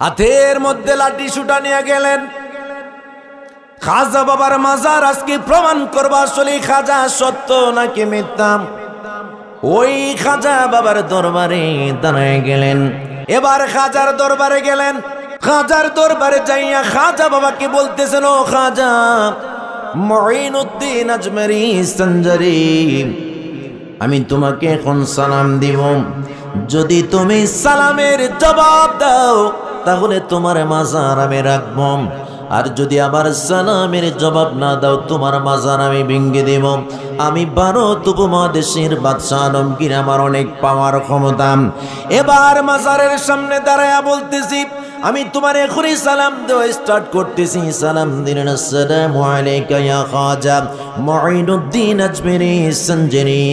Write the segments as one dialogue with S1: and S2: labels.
S1: হাতের মধ্যে লাঠি সুটা নিয়ে গেলেন। খাজা বাবার মাজার আজকে প্রমাণ করবা আসলে খাজা সত্য নাকি মিথ্যা। ওই খাজা বাবার দরবারে দাঁড়ায় গেলেন। এবার খাজার দরবারে গেলেন। খাজার দরবারে যাইয়া খাজা বাবাকে বলতেছেন, ও খাজা মুঈনুদ্দিন আজমেরি সঞ্জারি, আমি তোমাকে এখন সালাম দিব। যদি তুমি সালামের জবাব দাও তাহলে তোমার মাজার আমি রাখব, আর যদি আবার সালামের জবাব না দাও তোমার মাজার আমি ভেঙে দেব। আমি ভারত উপমহাদেশের বাদশাহ আলমগীর, আমার অনেক পাওয়ার ক্ষমতা। এবার মাজারের সামনে দাঁড়ায়া বলতেছি, আমি তোমার এখনই সালাম দেওয়া স্টার্ট করতেছি। সালাম দিলেন, আসসালামু আলাইকা ইয়া খাজা মুঈনুদ্দিন আজমেরি সঞ্জারি।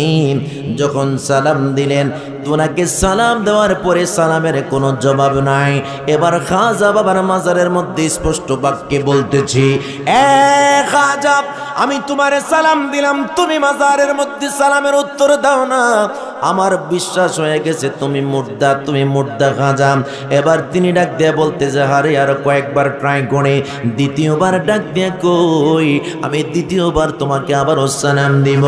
S1: যখন সালাম দিলেন, তোনাকে সালাম দেওয়ার পরে সালামের কোনো জবাব নাই। এবার খাজা বাবার মাজারের মধ্যে স্পষ্ট বাক্যে বলতেছি, এ খাজা, আমি তোমারে সালাম দিলাম, তুমি মাজারের মধ্যে সালামের উত্তর দাও না। আমার বিশ্বাস হয়ে গেছে তুমি মুর্দা, তুমি মুর্দা খাজা। এবার তিনি ডাক দিয়ে বলতেছে, আরে আর কয়েকবার ট্রাই করে, দ্বিতীয়বার ডাক দিয়ে কই, আমি দ্বিতীয়বার তোমাকে আবারও সালাম দিব।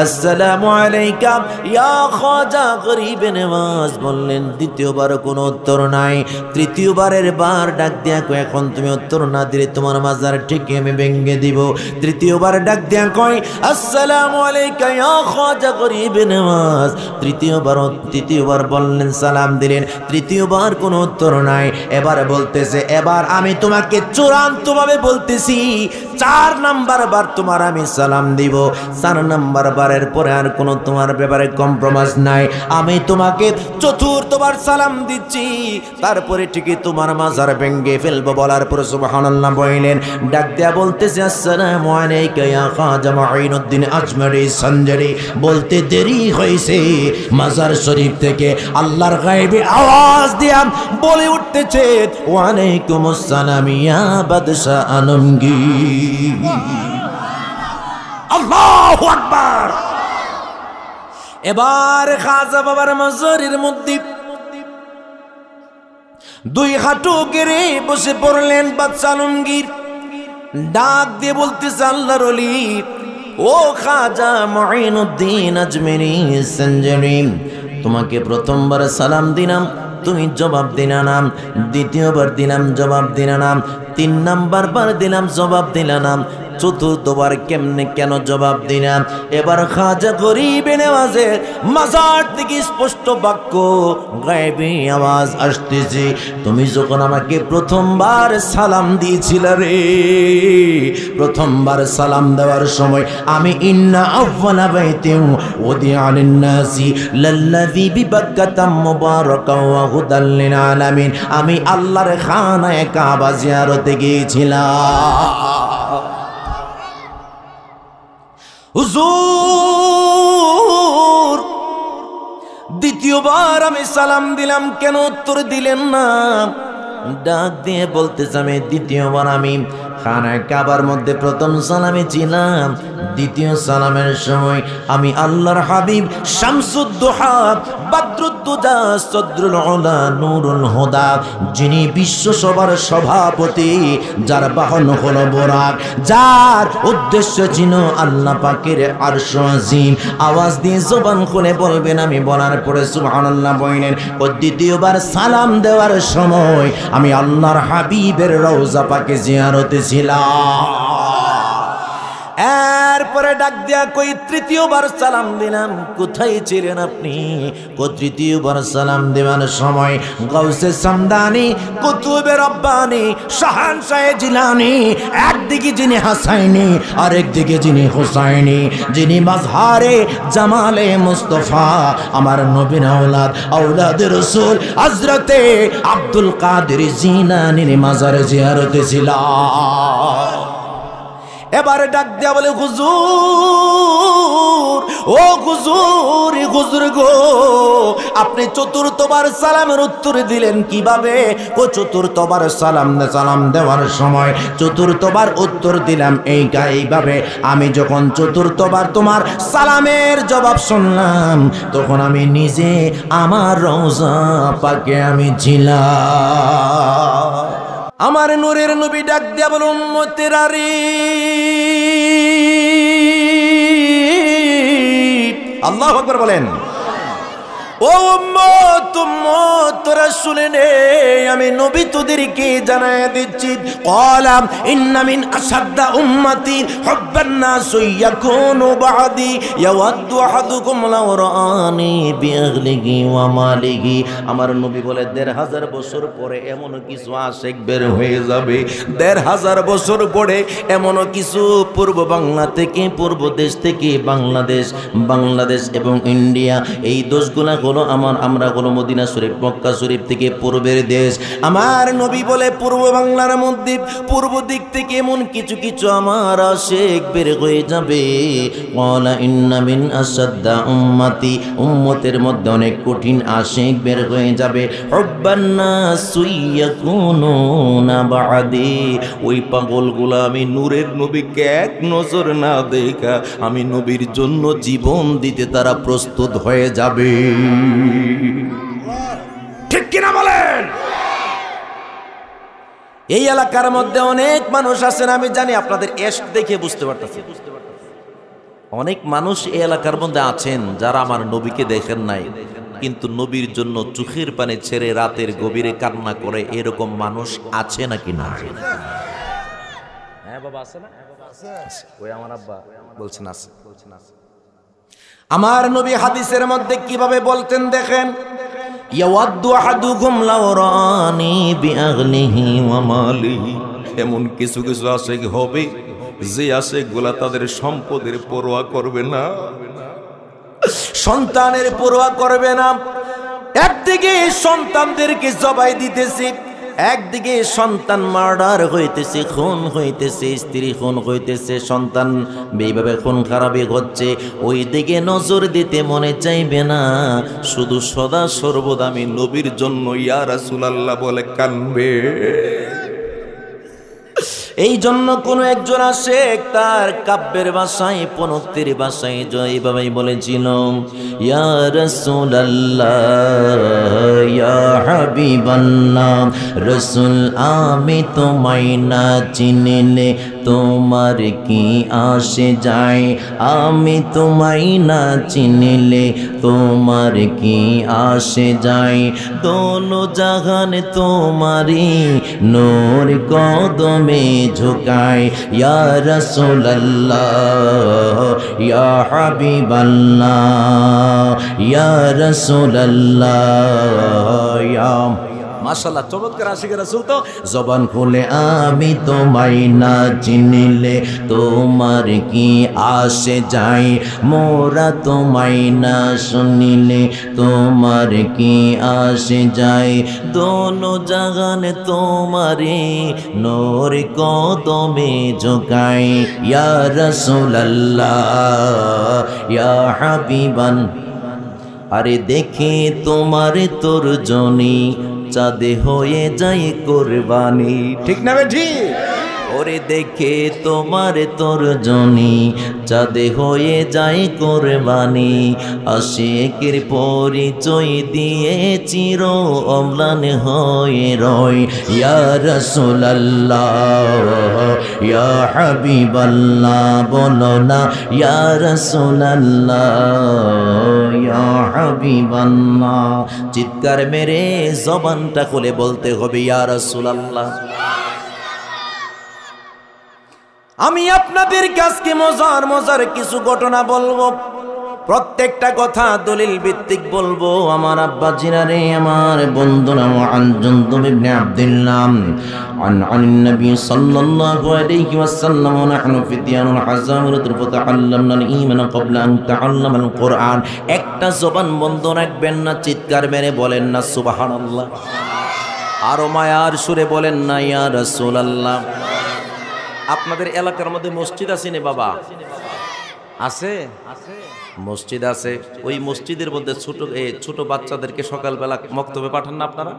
S1: আসসালামু আলাইকা ইয়া খাজা গরিবে নওয়াজ। বললেন, দ্বিতীয়বার কোনো উত্তর নাই। তৃতীয়বারের বার ডাক দিয়া কই, এখন তুমি উত্তর না দিলে তোমার মাজার ঠিক আমি ভেঙে দিব। তৃতীয়বার ডাক দিয়া কই, আসসালামু আলাইকা ইয়া খাজা গরিবে নওয়াজ। তৃতীয়বার বললেন, সালাম দিলেন। তৃতীয়বার কোনো উত্তর নাই। এবার বলতেছে, এবার আমি তোমাকে চূড়ান্তভাবে বলতেছি, 4 নাম্বার বার তোমার আমি সালাম দিব। 4 নাম্বার বারের পরে আর কোনো তোমার ব্যাপারে কম্প্রোমাইজ নাই। আমি তোমাকে 4র্থবার সালাম দিচ্ছি, তারপরে ঠিকই তোমার মাজার ভেঙে ফেলবো। বলার পরে সুবহানাল্লাহ বললেন। ডাক দেয়া বলতেছে, আসসালামু আলাইকা ইয়া খাজা মুঈনুদ্দিন আজমেরি সঞ্জারি। বলতে দেরি হয়েছে, মাজার শরীফ থেকে আল্লাহর গায়েবী আওয়াজ দিয়া বলে উঠতেছে, ওয়া আলাইকুমুস সালাম ইয়া বাদশাহ আলমগীর। আল্লাহু আকবার। এবার খাজা বাবার মাজারের মধ্যে 2 হাঁটু গেড়ে বসে পড়লেন বাদশাহ আলমগীর। ডাক দিয়ে বলতেছে, আল্লাহর ওলি, ও খাজা মুঈনুদ্দিন আজমেরি সঞ্জারি, তোমাকে প্রথমবার সালাম দিলাম, তুমি জবাব দিলা না। দ্বিতীয়বার দিলাম, জবাব দিলা না। 3 নাম্বার বার দিলাম, জবাব দিলা না। 4র্থবার কেমনে কেন জবাব দিলাম? এবার খাজা গরিবে নওয়াজে মাজার থেকে স্পষ্ট বাক্য গায়েবী আওয়াজ আসতেছে, তুমি যখন আমাকে প্রথমবার সালাম দিয়েছিল রে, প্রথমবার সালাম দেওয়ার সময় আমি ইন্না আউয়ালা বাইতিন উদিআ লিন-নাসি লাল্লাযী বিবাক্কাতা মুবারাকান ওয়া হুদাল লিল আলামিন, আমি আল্লাহর খানায়ে কাবা জিয়ারতে গিয়েছিলাম। হুজুর, দ্বিতীয়বার আমি সালাম দিলাম, কেন উত্তর দিলেন না? ডাক দিয়ে বলতেছে, আমি দ্বিতীয়বার আমি খানায়ে কাবার মধ্যে প্রথম সালামে ছিলাম। দ্বিতীয় সালামের সময় আমি আল্লাহর হাবিব শামসুদ্দোহা বাদরুদ্দুজা সদরুল উলা নূরুল হুদা, যিনি বিশ্বসভার সভাপতি, যার বাহন হলো বোরাক, যার উদ্দেশ্য ছিল আল্লাহ পাকের আরশ আজিম, আওয়াজ দিয়ে জবান খুলে বলবেন, আমি বলার পরে সুবহানাল্লাহ বললেন। ও দ্বিতীয়বার সালাম দেওয়ার সময় আমি আল্লাহর হাবিবের রওজা পাকে জিয়ারতে ছিলাম। এরপরে ডাক দিয়া কই, তৃতীয়বার সালাম দিলাম, কোথায় ছিলেন আপনি? তৃতীয়বার সালাম দেওয়ার সময় গাউসে সামদানি, কুতুবে রব্বানি, শাহানশাহে জিলানি, একদিকে যিনি হাসাইনি, আরেকদিকে যিনি হুসাইনি, যিনি মাজহারে জামালে মুস্তাফা, আমার নবীর আওলাদ, আওলাদে রাসূল হযরতে আব্দুল কাদের জিলানীর মাজার জিয়ারতে ছিলাম। এবারে ডাক দেয়া বলে, হুজুর, ও হুজুর, হুজুর গো, আপনি 4র্থবার সালামের উত্তর দিলেন কিভাবে? 4র্থবার সালাম দেওয়ার সময় 4র্থবার উত্তর দিলাম এইভাবে, আমি যখন 4র্থবার তোমার সালামের জবাব শুনলাম, তখন আমি নিজে আমার রওজা পাকে আমি ছিলাম। আমার নূরের নবী ডাক দিয়া বলে উম্মতেরা রে, আল্লাহু আকবার বলেন। ও উম্মত উম্মত, তোরা শুনে নে, আমি নবী তোদেরকে জানায় দিচ্ছি। ক্বালাম ইন্না মিন আসাদ্দা উম্মতি হুব্বান নাস ইয়াকুনু বাদি ইয়াওয়াদ্দু আহাদুকুম লাউ রাআনি বিআহলিহি ওয়া মালিহি। আমার নবী বলে ১৫০০ বছর পরে এমন কিছু আশিক বের হয়ে যাবে, ১৫০০ বছর পরে এমন কিছু পূর্ব বাংলা থেকে, পূর্ব দেশ থেকে বাংলাদেশ এবং ইন্ডিয়া, এই দেশগুলা হলো আমরা হলো মদিনা শরীফ, মক্কা শরীফ থেকে পূর্বের দেশ। আমার নবী বলে পূর্ব বাংলার মধ্যে পূর্ব দিক থেকে এমন কিছু কিছু আমার আশিক বের হয়ে যাবে। ওয়ালা ইন্না মিন আসাদ্দা উম্মতি, উম্মতের মধ্যে অনেক কঠিন আশিক বের হয়ে যাবে। হুব্বান নাস ইয়াকুনুনা বাদি, ওই পাগলগুলা আমি নূরের নবীকে এক নজর না দেখা আমি নবীর জন্য জীবন দিতে তারা প্রস্তুত হয়ে যাবে। ঠিক কিনা বলেন? এই এলাকার মধ্যে অনেক মানুষ আছেন, আমি জানি আপনাদের এশ দেখে বুঝতে পারতেছেন, অনেক মানুষ এই এলাকার মধ্যে আছেন যারা আমার নবীকে দেখেন নাই, কিন্তু নবীর জন্য চোখের পানি ছেড়ে রাতের গভীরে কান্না করে, এরকম মানুষ আছে নাকি না? হ্যাঁ বাবা, আছে না? ওই আমার আব্বা বলছেন আছে। আমার নবী হাদিসের মধ্যে কিভাবে বলতেন দেখেন, ইয়াওয়াদ্দু আহাদুকুম লাউ রাআনি বিআহলিহি ওয়া মালিহি। এমন কিছু কিছু আশিক হবে যে আশিকগুলা তাদের সম্পদের পরোয়া করবে না, সন্তানের পরোয়া করবে না। একদিকে সন্তানদেরকে জবাই দিতেছে, একদিকে সন্তান মার্ডার হইতেছে, খুন হইতেছে, স্ত্রী খুন হইতেছে, সন্তান এইভাবে খুন খারাপি হচ্ছে, ওই দিকে নজর দিতে মনে চাইবে না, শুধু সদা সর্বদা আমি নবীর জন্য ইয়া রাসূলুল্লাহ বলে কানবে। এই জন্য কোন একজন আসে তার কাব্যের ভাষায়, পনক্তির ভাষায় এইভাবেই বলেছিল, ইয়া রাসূলুল্লাহ ইয়া হাবিবাল্লাহ, রাসূল আমি তোমায় না চিনিলে তোমার কি আসে যায়, আমি তোমায় না চিনিলে তোমার কি আসে যায়, দোনো জাহান তোমারি নূর কদমে ঝুকায়, ইয়া রাসূলুল্লাহ ইয়া হাবিবাল্লাহ ইয়া রাসূলুল্লাহ ইয়া। মাশাআল্লাহ, চমৎকার আশিকের রাসূল তো। জবান খুলে আমি তোমায় না চিনিলে তোমার কি আসে যায়, মোরা তোমায় না শুনিলে তোমার কি আসে যায়, দোনো জাহান তোমারে নূর কদমে ঝুকায়, ইয়া রাসূলুল্লাহ ইয়া হাবিবান। আরে দেখে তোমার তর্জনী চাঁদে হয়ে যায় কুরবানি। ঠিক না বেঠি? ওরে দেখে তোমার তর্জনী চাঁদে হয়ে যায় কুরবানি, আশিকের পরিচয় দিয়ে চির অম্লান হয়ে রয়, ইয়া রাসূলুল্লাহ ইয়া হাবিবাল্লাহ, বলো না ইয়া রাসূলুল্লাহ ইয়া হাবিবাল্লাহ। চিৎকার মেরে জবানটা খুলে বলতে হবে ইয়া রাসূলুল্লাহ। আমি আপনাদের কাছে মজার কিছু ঘটনা বলবো, প্রত্যেকটা কথা দলিল ভিত্তিক বলবো। আমার আব্বা জিনারে, আমার বন্ধুরা, আন জুনদুব ইবনে আব্দুল্লাহ আন নবী সাল্লাল্লাহু আলাইহি ওয়াসাল্লাম, নাহনু ফিতিয়ানুল হাযামিরাতুল ফাতাআল্লামনাল ঈমান ক্বাবলা আন তাআল্লামাল কুরআন। একটা জবান বন্ধ রাখবেন না, চিৎকার মেরে বলেন না সুবহানাল্লাহ, আরো মায়ার সুরে বলেন না ইয়া রাসূলুল্লাহ। আপনাদের এলাকার মধ্যে মসজিদ আছে না বাবা? আছে, মসজিদ আছে। ওই মসজিদের মধ্যে ছোট বাচ্চাদেরকে সকালবেলা মক্তবে পাঠান না আপনারা?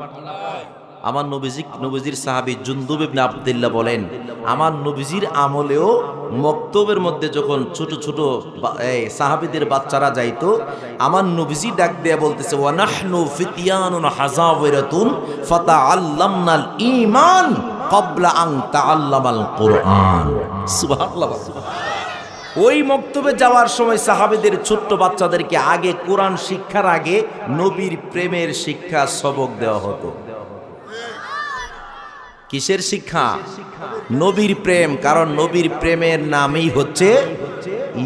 S1: আমার নবীজির সাহাবী জুনদুব ইবনে আব্দুল্লাহ বলেন, আমার নবীজির আমলেও মক্তবের মধ্যে যখন ছোট ছোট সাহাবীদের বাচ্চারা যাইতো, আমার নবীজি ডাক দেয়া বলতেছে, ওয়া নাহনু ফিতিয়ানুন হাযাওয়ারাতুন ফাতাআল্লামনাল ঈমান ক্বাবলা আন তাআল্লামাল কুরআন। সুবহানাল্লাহ। ওই মক্তবে যাওয়ার সময় সাহাবীদের ছোট্ট বাচ্চাদেরকে আগে কোরআন শিক্ষার আগে নবীর প্রেমের শিক্ষা সবক দেওয়া হতো। কিসের শিক্ষা? নবীর প্রেম, কারণ নবীর প্রেমের নামই হচ্ছে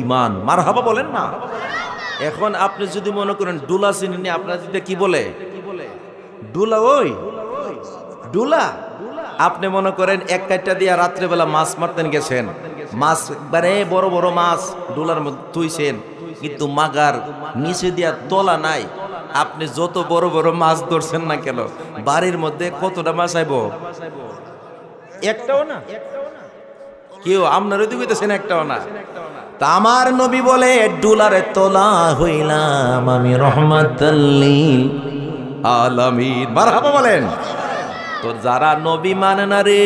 S1: ঈমান। মারহাবা বলেন না। এখন আপনি যদি মনে করেন ডুলা চিনি, আপনার দিতে কি বলে? ডুলা। ওই ডুলা আপনি মনে করেন এক কাইটা দিয়া রাত্রেবেলা মাছ মারতেন গেছেন, মাছ একবারে বড় বড় মাছ ডুলার মধ্যে তুইছেন, কিন্তু মাগার নিচে দিয়া তলা নাই। আপনি যত বড় বড় মাছ ধরছেন না কেন, বাড়ির মধ্যে কতটা মাছ আইব? একটাও না। কেউ আপনার ওই দিকেছেন একটাও না। তা আমার নবী বলে ডুলারে তোলা হইলাম আমি রহমাতাল লিল আলামিন। মারহাবা বলেন। তো যারা নবী মানে না রে,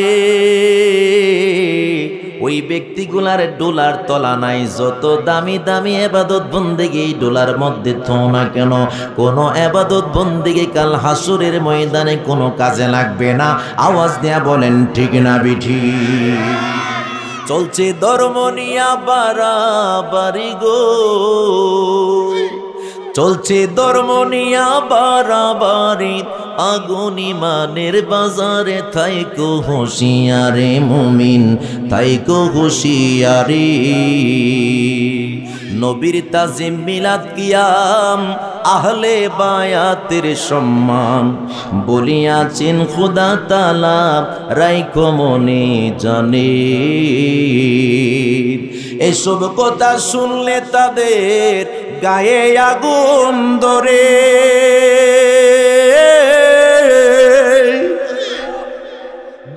S1: ওই ব্যক্তিগুলার ডোলার তলা নাই। যত দামি দামি ইবাদত বন্দেগী ডোলার মধ্যে থো না কেন, কোন ইবাদত বন্দেগী কাল হাসরের ময়দানে কোনো কাজে লাগবে না। আওয়াজ দেয়া বলেন ঠিক না বিঠি? চলছে ধর্ম নিয়া বাড়াবাড়ি গো, চলছে ধর্ম নিয়া বাড়াবাড়ি, আগুন ইমানের বাজারে থাইকো হুঁশিয়ারে মুমিন, থাইকো হুঁশিয়ারি। নবীর তাজিম মিলাদ কিয়াম আহলে বায়াতের সম্মান, বলিয়াছেন খোদা তাআলা রাইখো মনে জানে। এসব কথা শুনলে তাদের গায়ে আগুন ধরে,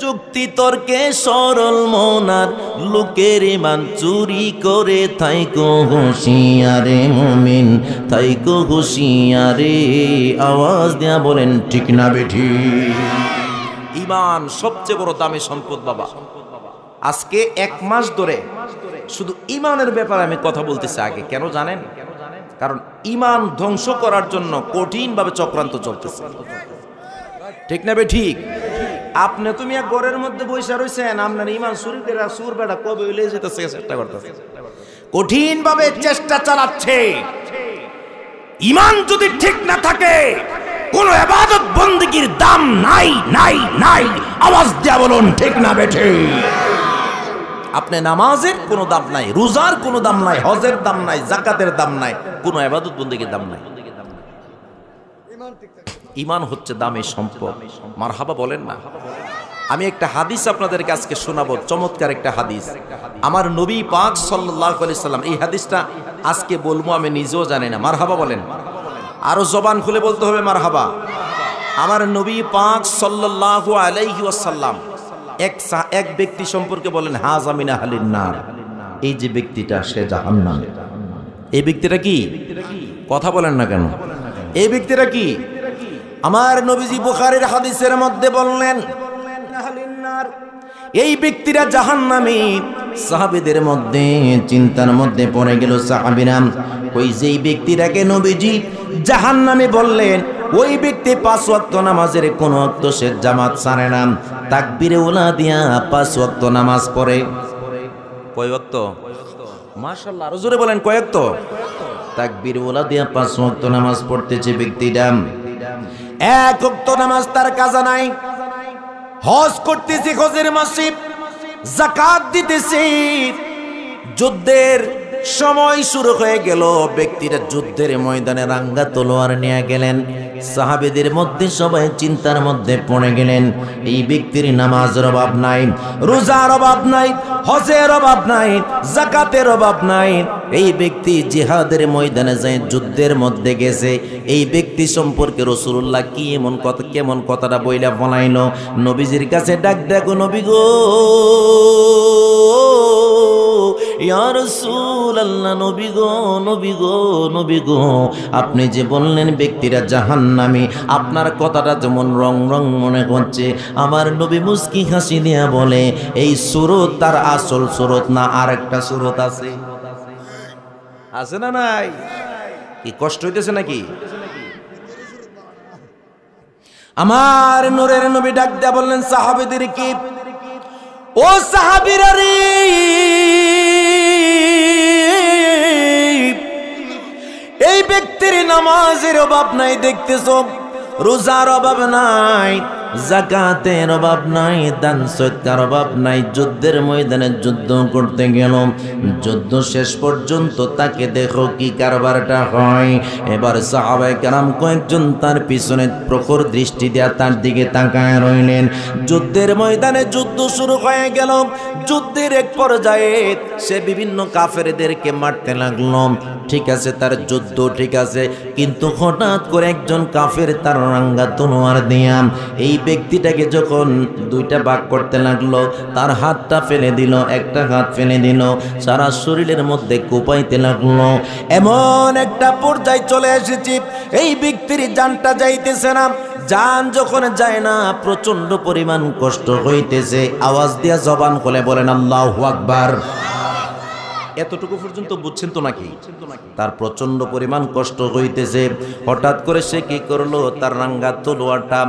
S1: যুক্তি তর্কে সরল মনার লোকের ইমান চুরি করে থাইকো হুঁশিয়ারে মুমিন, থাইকো হুঁশিয়ারে। আওয়াজ দেয়া বলেন ঠিক না বেঠি? ঈমান সবচেয়ে বড় দামি সম্পদ বাবা। আজকে এক মাস ধরে শুধু ঈমানের ব্যাপারে আমি কথা বলতেছি আগে। কেন জানেন? কারণ ঈমান ধ্বংস করার জন্য কঠিনভাবে চক্রান্ত চলতেছে। ঠিক না বে ঠিক? আপনি তুমি এক ঘরের মধ্যে বসে রয়েছেন, আপনার ঈমান চুরি করে সুর বেটা কবে হইলে যেতেছে চেষ্টা করতেছে, কঠিনভাবে চেষ্টা চালাচ্ছে। ঈমান যদি ঠিক না থাকে কোন ইবাদত বন্দেগীর দাম নাই নাই নাই। আওয়াজ দিয়া বলুন ঠিক না বেঠে? আপনি নামাজের কোনো দাম নাই, রোজার কোনো দাম নাই, হজের দাম নাই, যাকাতের দাম নাই, কোনো ইবাদত বন্দেগীর দাম নাই। ঈমান হচ্ছে দামি সম্পদ। মারহাবা বলেন না? আমি একটা হাদিস আপনাদেরকে আজকে শোনাবো, চমৎকার একটা হাদিস। আমার নবী পাক সাল্লাল্লাহু আলাইহি সাল্লাম, এই হাদিসটা আজকে বলবো আমি নিজেও জানি না। মারহাবা বলেন। আরো জবান খুলে বলতে হবে মারহাবা। আমার নবী পাক সাল্লাল্লাহু আলাইহি ওয়াসাল্লাম এক ব্যক্তি সম্পর্কে বলেন হাযা মিন আহলিন নার, এই যে ব্যক্তিটা সে জাহান্নামে। এই ব্যক্তিটা কি? কথা বলেন না কেন? এই ব্যক্তিটা কি? আমার নবীজি বুখারীর হাদিসের মধ্যে বললেন আহলিন নার, এই ব্যক্তিরা জাহান্নামী। সাহাবীদের মধ্যে চিন্তার মধ্যে পড়ে গেল সাহাবীরা, ওই যেই ব্যক্তিটাকে নবীজি জাহান্নামী বললেন, ওই ব্যক্তি 5 ওয়াক্ত নামাজের কোন ওয়াক্ত সে জামাত ছাড়ে না, তাকবীরে উলা দিয়া 5 ওয়াক্ত নামাজ পড়ে। কয় ওয়াক্ত? মাশাআল্লাহ, আরো জোরে বলেন কয় ওয়াক্ত? তাকবীরে উলা দিয়া 5 ওয়াক্ত নামাজ পড়তেছে ব্যক্তিটা। 1 ওয়াক্ত নামাজ তার কাজা নাই। হজ করতেছে, হজের মাসে যাকাত দিতেছে। যুদ্ধের সময় শুরু হয়ে গেল, ব্যক্তিরা যুদ্ধের ময়দানে রাঙ্গা তলোয়ার নিয়ে গেলেন। সাহাবীদের মধ্যে সবাই চিন্তার মধ্যে পড়ে গেলেন, এই ব্যক্তির নামাজের অভাব নাই, রোজার অভাব নাই, হজের অভাব নাই, যাকাতের অভাব নাই। এই ব্যক্তি জিহাদের ময়দানে যায়, যুদ্ধের মধ্যে গেছে। এই ব্যক্তি সম্পর্কে রাসূলুল্লাহ কি এমন কথা, কেমন কথাটা বইলা বলাইলো, নবীজির কাছে ডাক দেখো, নবী গো, ইয়া রাসূলুল্লাহ, নবী গো, নবী গো, নবী গো, আপনি যে বললেন ব্যক্তিরা জাহান্নামী, আপনার কথাটা যেমন রং রং মনে হচ্ছে। আমার নবী মুস্কি হাসি দিয়া বলে, এই সূরত তার আসল সূরত না, আরেকটা সূরত আছে। আছে না নাই? কি কষ্ট হইতেছে নাকি? আমার নূরের নবী ডাক দিয়া বললেন সাহাবীদের কি ও সাহাবীরা রে, এই ব্যক্তির নামাজের অভাব নাই দেখতেছো, রোজার অভাব নাই, যাকাতের অভাব নাই, দান সদকার অভাব নাই। যুদ্ধের ময়দানে যুদ্ধ করতে গেল, যুদ্ধ শেষ পর্যন্ত তাকে দেখো কি কারবারটা হয়। এবার সাহাবায়ে কেরাম কয়েকজন তার পিছনে প্রখর দৃষ্টি দেয়া তার দিকে তাকায় রইলেন। যুদ্ধের ময়দানে যুদ্ধ শুরু হয়ে গেল। যুদ্ধের এক পর্যায়ে সে বিভিন্ন কাফেরদেরকে মারতে লাগলো। ঠিক আছে, তার যুদ্ধ ঠিক আছে, কিন্তু হঠাৎ করে একজন কাফের তার রাঙ্গা তলোয়ার দিয়া এই ব্যক্তিটাকে যখন দুইটা ভাগ করতে লাগলো, তার হাতটা ফেলে দিল, একটা হাত ফেলে দিল, সারা শরীরের মধ্যে কোপাইতে লাগলো। এমন একটা পর্যায়ে চলে এসেছি, এই ব্যক্তির জানটা যাইতেছে না। জান যখন যায় না, প্রচন্ড পরিমাণ কষ্ট হইতেছে। আওয়াজ দিয়া জবান খুলে বলেন আল্লাহু আকবার। এতটুকু পর্যন্ত বুঝছেন তো নাকি? তার প্রচন্ড পরিমাণ কষ্ট হইতেছে। হঠাৎ করে সে কি করলো, তার রাঙ্গা তলোয়ারটা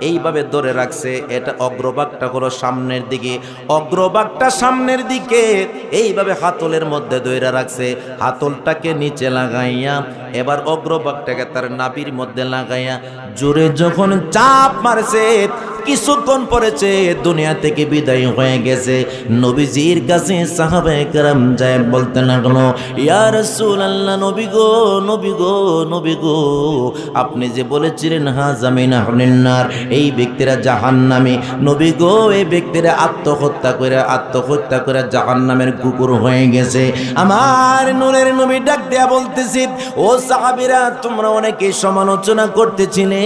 S1: এইভাবে ধরে রাখছে। এটা অগ্রভাগটা হলো সামনের দিকে, অগ্রভাগটা সামনের দিকে এইভাবে হাতলের মধ্যে ধরে রাখছে। হাতলটাকে নিচে লাগাইয়া এবার অগ্রভাগটাকে তার নাভির মধ্যে লাগাইয়া জোরে যখন চাপ মারছে, কিছুক্ষণ পরেছে দুনিয়া থেকে বিদায় হয়ে গেছে। নবীজির কাছে সাহাবায়ে কেরাম যায় বলতে লাগলো, ইয়া রাসূলুল্লাহ, নবী গো, নবী গো, নবী গো, আপনি যে বলেছিলেন হাযা মিন আহলিন নার, এই ব্যক্তিরা জাহান্নামী। নবী গো, এই ব্যক্তিরা আত্মহত্যা করে জাহান্নামের কুকুর হয়ে গেছে। আমার নূরের নবী ডাক দেয়া বলতেছি, ও সাহাবীরা, তোমরা অনেকে সমালোচনা করতেছিলে,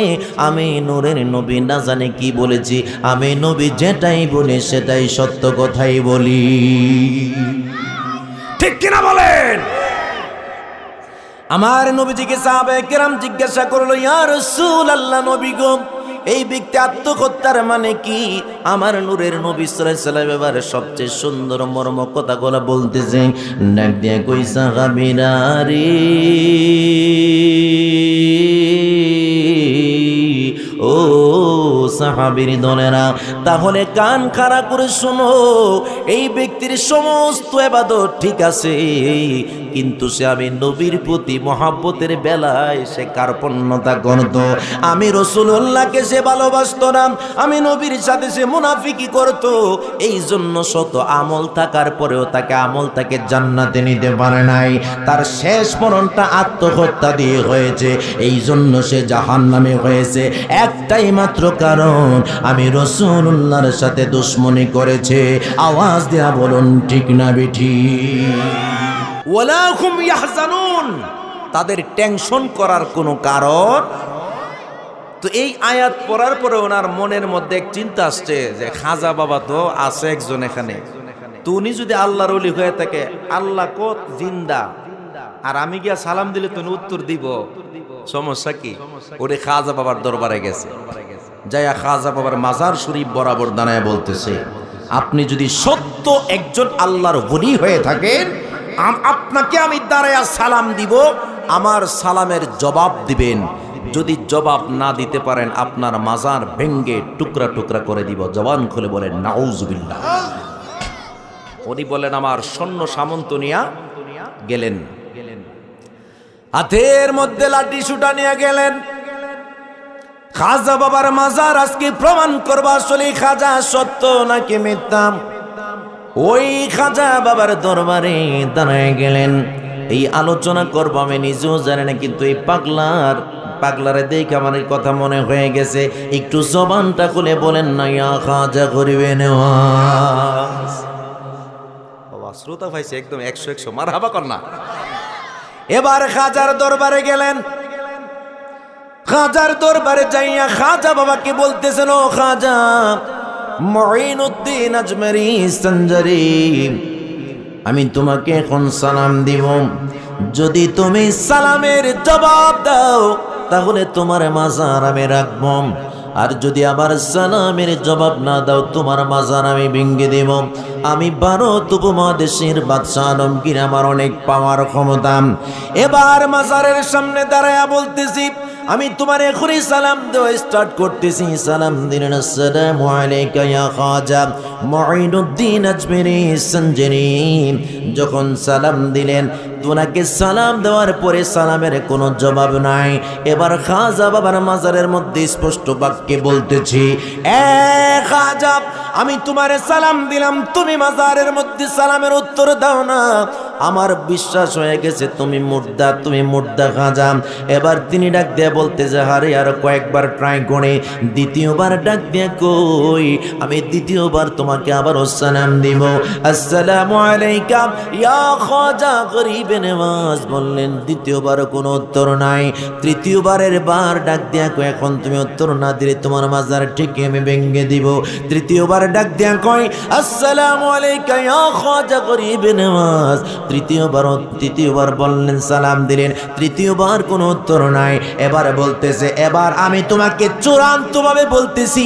S1: আমি নূরের নবী না জানে কি বলেছি। আমি নবী যেটাই বলি সেটাই সত্য কথাই বলি, ঠিক কিনা বলেন? আমার নবীজিকে সাহাবায়ে কেরাম জিজ্ঞাসা করলো, ইয়া রাসূলুল্লাহ, নবী গো, এই ব্যক্তি আত্মহত্যার মানে কি? আমার নূরের নবী সাল্লাল্লাহু আলাইহি ওয়াসাল্লাম এবারে সবচেয়ে সুন্দর মর্ম কথাগুলো বলতেছে। ডাক দিয়ে কই, সাহাবীরা রে, ও সাহাবীর দলেরা, তাহলে কান খাড়া করে শোনো। এই ব্যক্তির সমস্ত ইবাদত ঠিক আছে, কিন্তু সে আমি নবীর প্রতি মহাব্বতের বেলায় সে কার্পণ্যতা করত। আমি রাসূলুল্লাহকে সে ভালোবাসত না, আমি নবীর সাথে সে মুনাফিকি করত। এই জন্য শত আমল থাকার পরেও তাকে জান্নাতে নিতে পারে নাই। তার শেষ মরণটা আত্মহত্যা দিয়ে হয়েছে, এই জন্য সে জাহান্নামে হয়েছে। একটাই মাত্র কারণ, আমি রাসূলুল্লাহর সাথে দুশমনি করেছে। আওয়াজ দেয়া বলুন ঠিক না বেঠিক? ওয়ালা হুম ইয়াহজানুন, তাদের টেনশন করার কোনো কারণ। তো এই আয়াত পড়ার পরে ওনার মনের মধ্যে এক চিন্তা আসছে যে খাজা বাবা তো আছে একজন এখানে, তো উনি যদি আল্লাহর ওলি হয়ে থাকে, আল্লাহ কত জিন্দা, আর আমি গিয়া সালাম দিলে তো উত্তর দিব, সমস্যা কি? ওরে খাজা বাবার দরবারে গেছে, যাইয়া খাজা বাবার মাজার শরীফ বরাবর দাঁড়ায় বলতেছে, আপনি যদি সত্য একজন আল্লাহর ওলি হয়ে থাকেন, আপনাকে আমি দাঁড়ায়া সালাম দিব, আমার সালামের জবাব দিবেন। যদি জবাব না দিতে পারেন, আপনার মাজার ভেঙ্গে টুকরা টুকরা করে দিব। জবান খুলে বলেন নাউজুবিল্লাহ। উনি বলেন, আমার সৈন্য সামন্ত নিয়া গেলেন, হাতের মধ্যে লাঠি সুটা নিয়ে গেলেন। খাজা বাবার মাজার আজকে প্রমাণ করবা আসলে খাজা সত্য নাকি মিথ্যা। ওই খাজা বাবার দরবারে দাঁড়ায় গেলেন। এই আলোচনা করবো আমি নিজেও জানি না, কিন্তু এই পাগলারে দেখে আমার এই কথা মনে হয়ে গেছে। একটু জবানটা খুলে বলেন না, ইয়া খাজা করিবে নেওয়াজ। শ্রোতা ভাইছে একদম 100 মারহাবা কর না। এবার খাজার দরবারে গেলেন। খাজার দরবারে যাইয়া খাজা বাবাকে বলতেছেন, ও খাজা মুঈনুদ্দিন আজমেরি সঞ্জারি, আমি তোমাকে এখন সালাম দিব। যদি তুমি সালামের জবাব দাও, তাহলে তোমার মাজার আমি রাখব। আর যদি আবার সালামের জবাব না দাও তোমার মাজার আমি ভেঙে দেব। আমি ভারত উপমহাদেশের বাদশাহ আলমগীর, আমার অনেক পাওয়ার ক্ষমতা। এবার মাজারের সামনে দাঁড়ায়া বলতেছি, আমি তোমার এখনই সালাম দেওয়া স্টার্ট করতেছি। সালাম দিলেন, আসসালামু আলাইকা ইয়া খাজা মুঈনুদ্দিন আজমেরি সঞ্জরি। যখন সালাম দিলেন, তোনাকে সালাম দেওয়ার পরে সালামের কোনো জবাব নাই। এবার খাজা বাবার মাজারের মধ্যে স্পষ্ট বাক্যে বলতেছি, এ খাজা, আমি তোমারে সালাম দিলাম, তুমি মাজারের মধ্যে সালামের উত্তর দাও না। আমার বিশ্বাস হয়ে গেছে তুমি মুর্দা, তুমি মুর্দা খাজা। এবার তিনি ডাক দিয়ে বলতেছে, আরে আর কয়েকবার ট্রাই করে দ্বিতীয়বার ডাক দিয়ে কই, আমি দ্বিতীয়বার তোমাকে আবারও সালাম দিব। আসসালামু আলাইকা ইয়া খাজা গরিবে নওয়াজ। বললেন দ্বিতীয়বার কোনো উত্তর নাই। তৃতীয়বারের বার ডাক দিয়া কই, এখন তুমি উত্তর না দিলে তোমার মাজার ঠিক আমি ভেঙে দিব। তৃতীয়বার ডাক দিয়া কই, আসসালামু আলাইকা ইয়া খাজা গরিবে নওয়াজ। তৃতীয়বার বললেন, সালাম দিলেন, তৃতীয়বার কোনো উত্তর নাই। এবার বলতেছে, এবার আমি তোমাকে চূড়ান্তভাবে বলতেছি,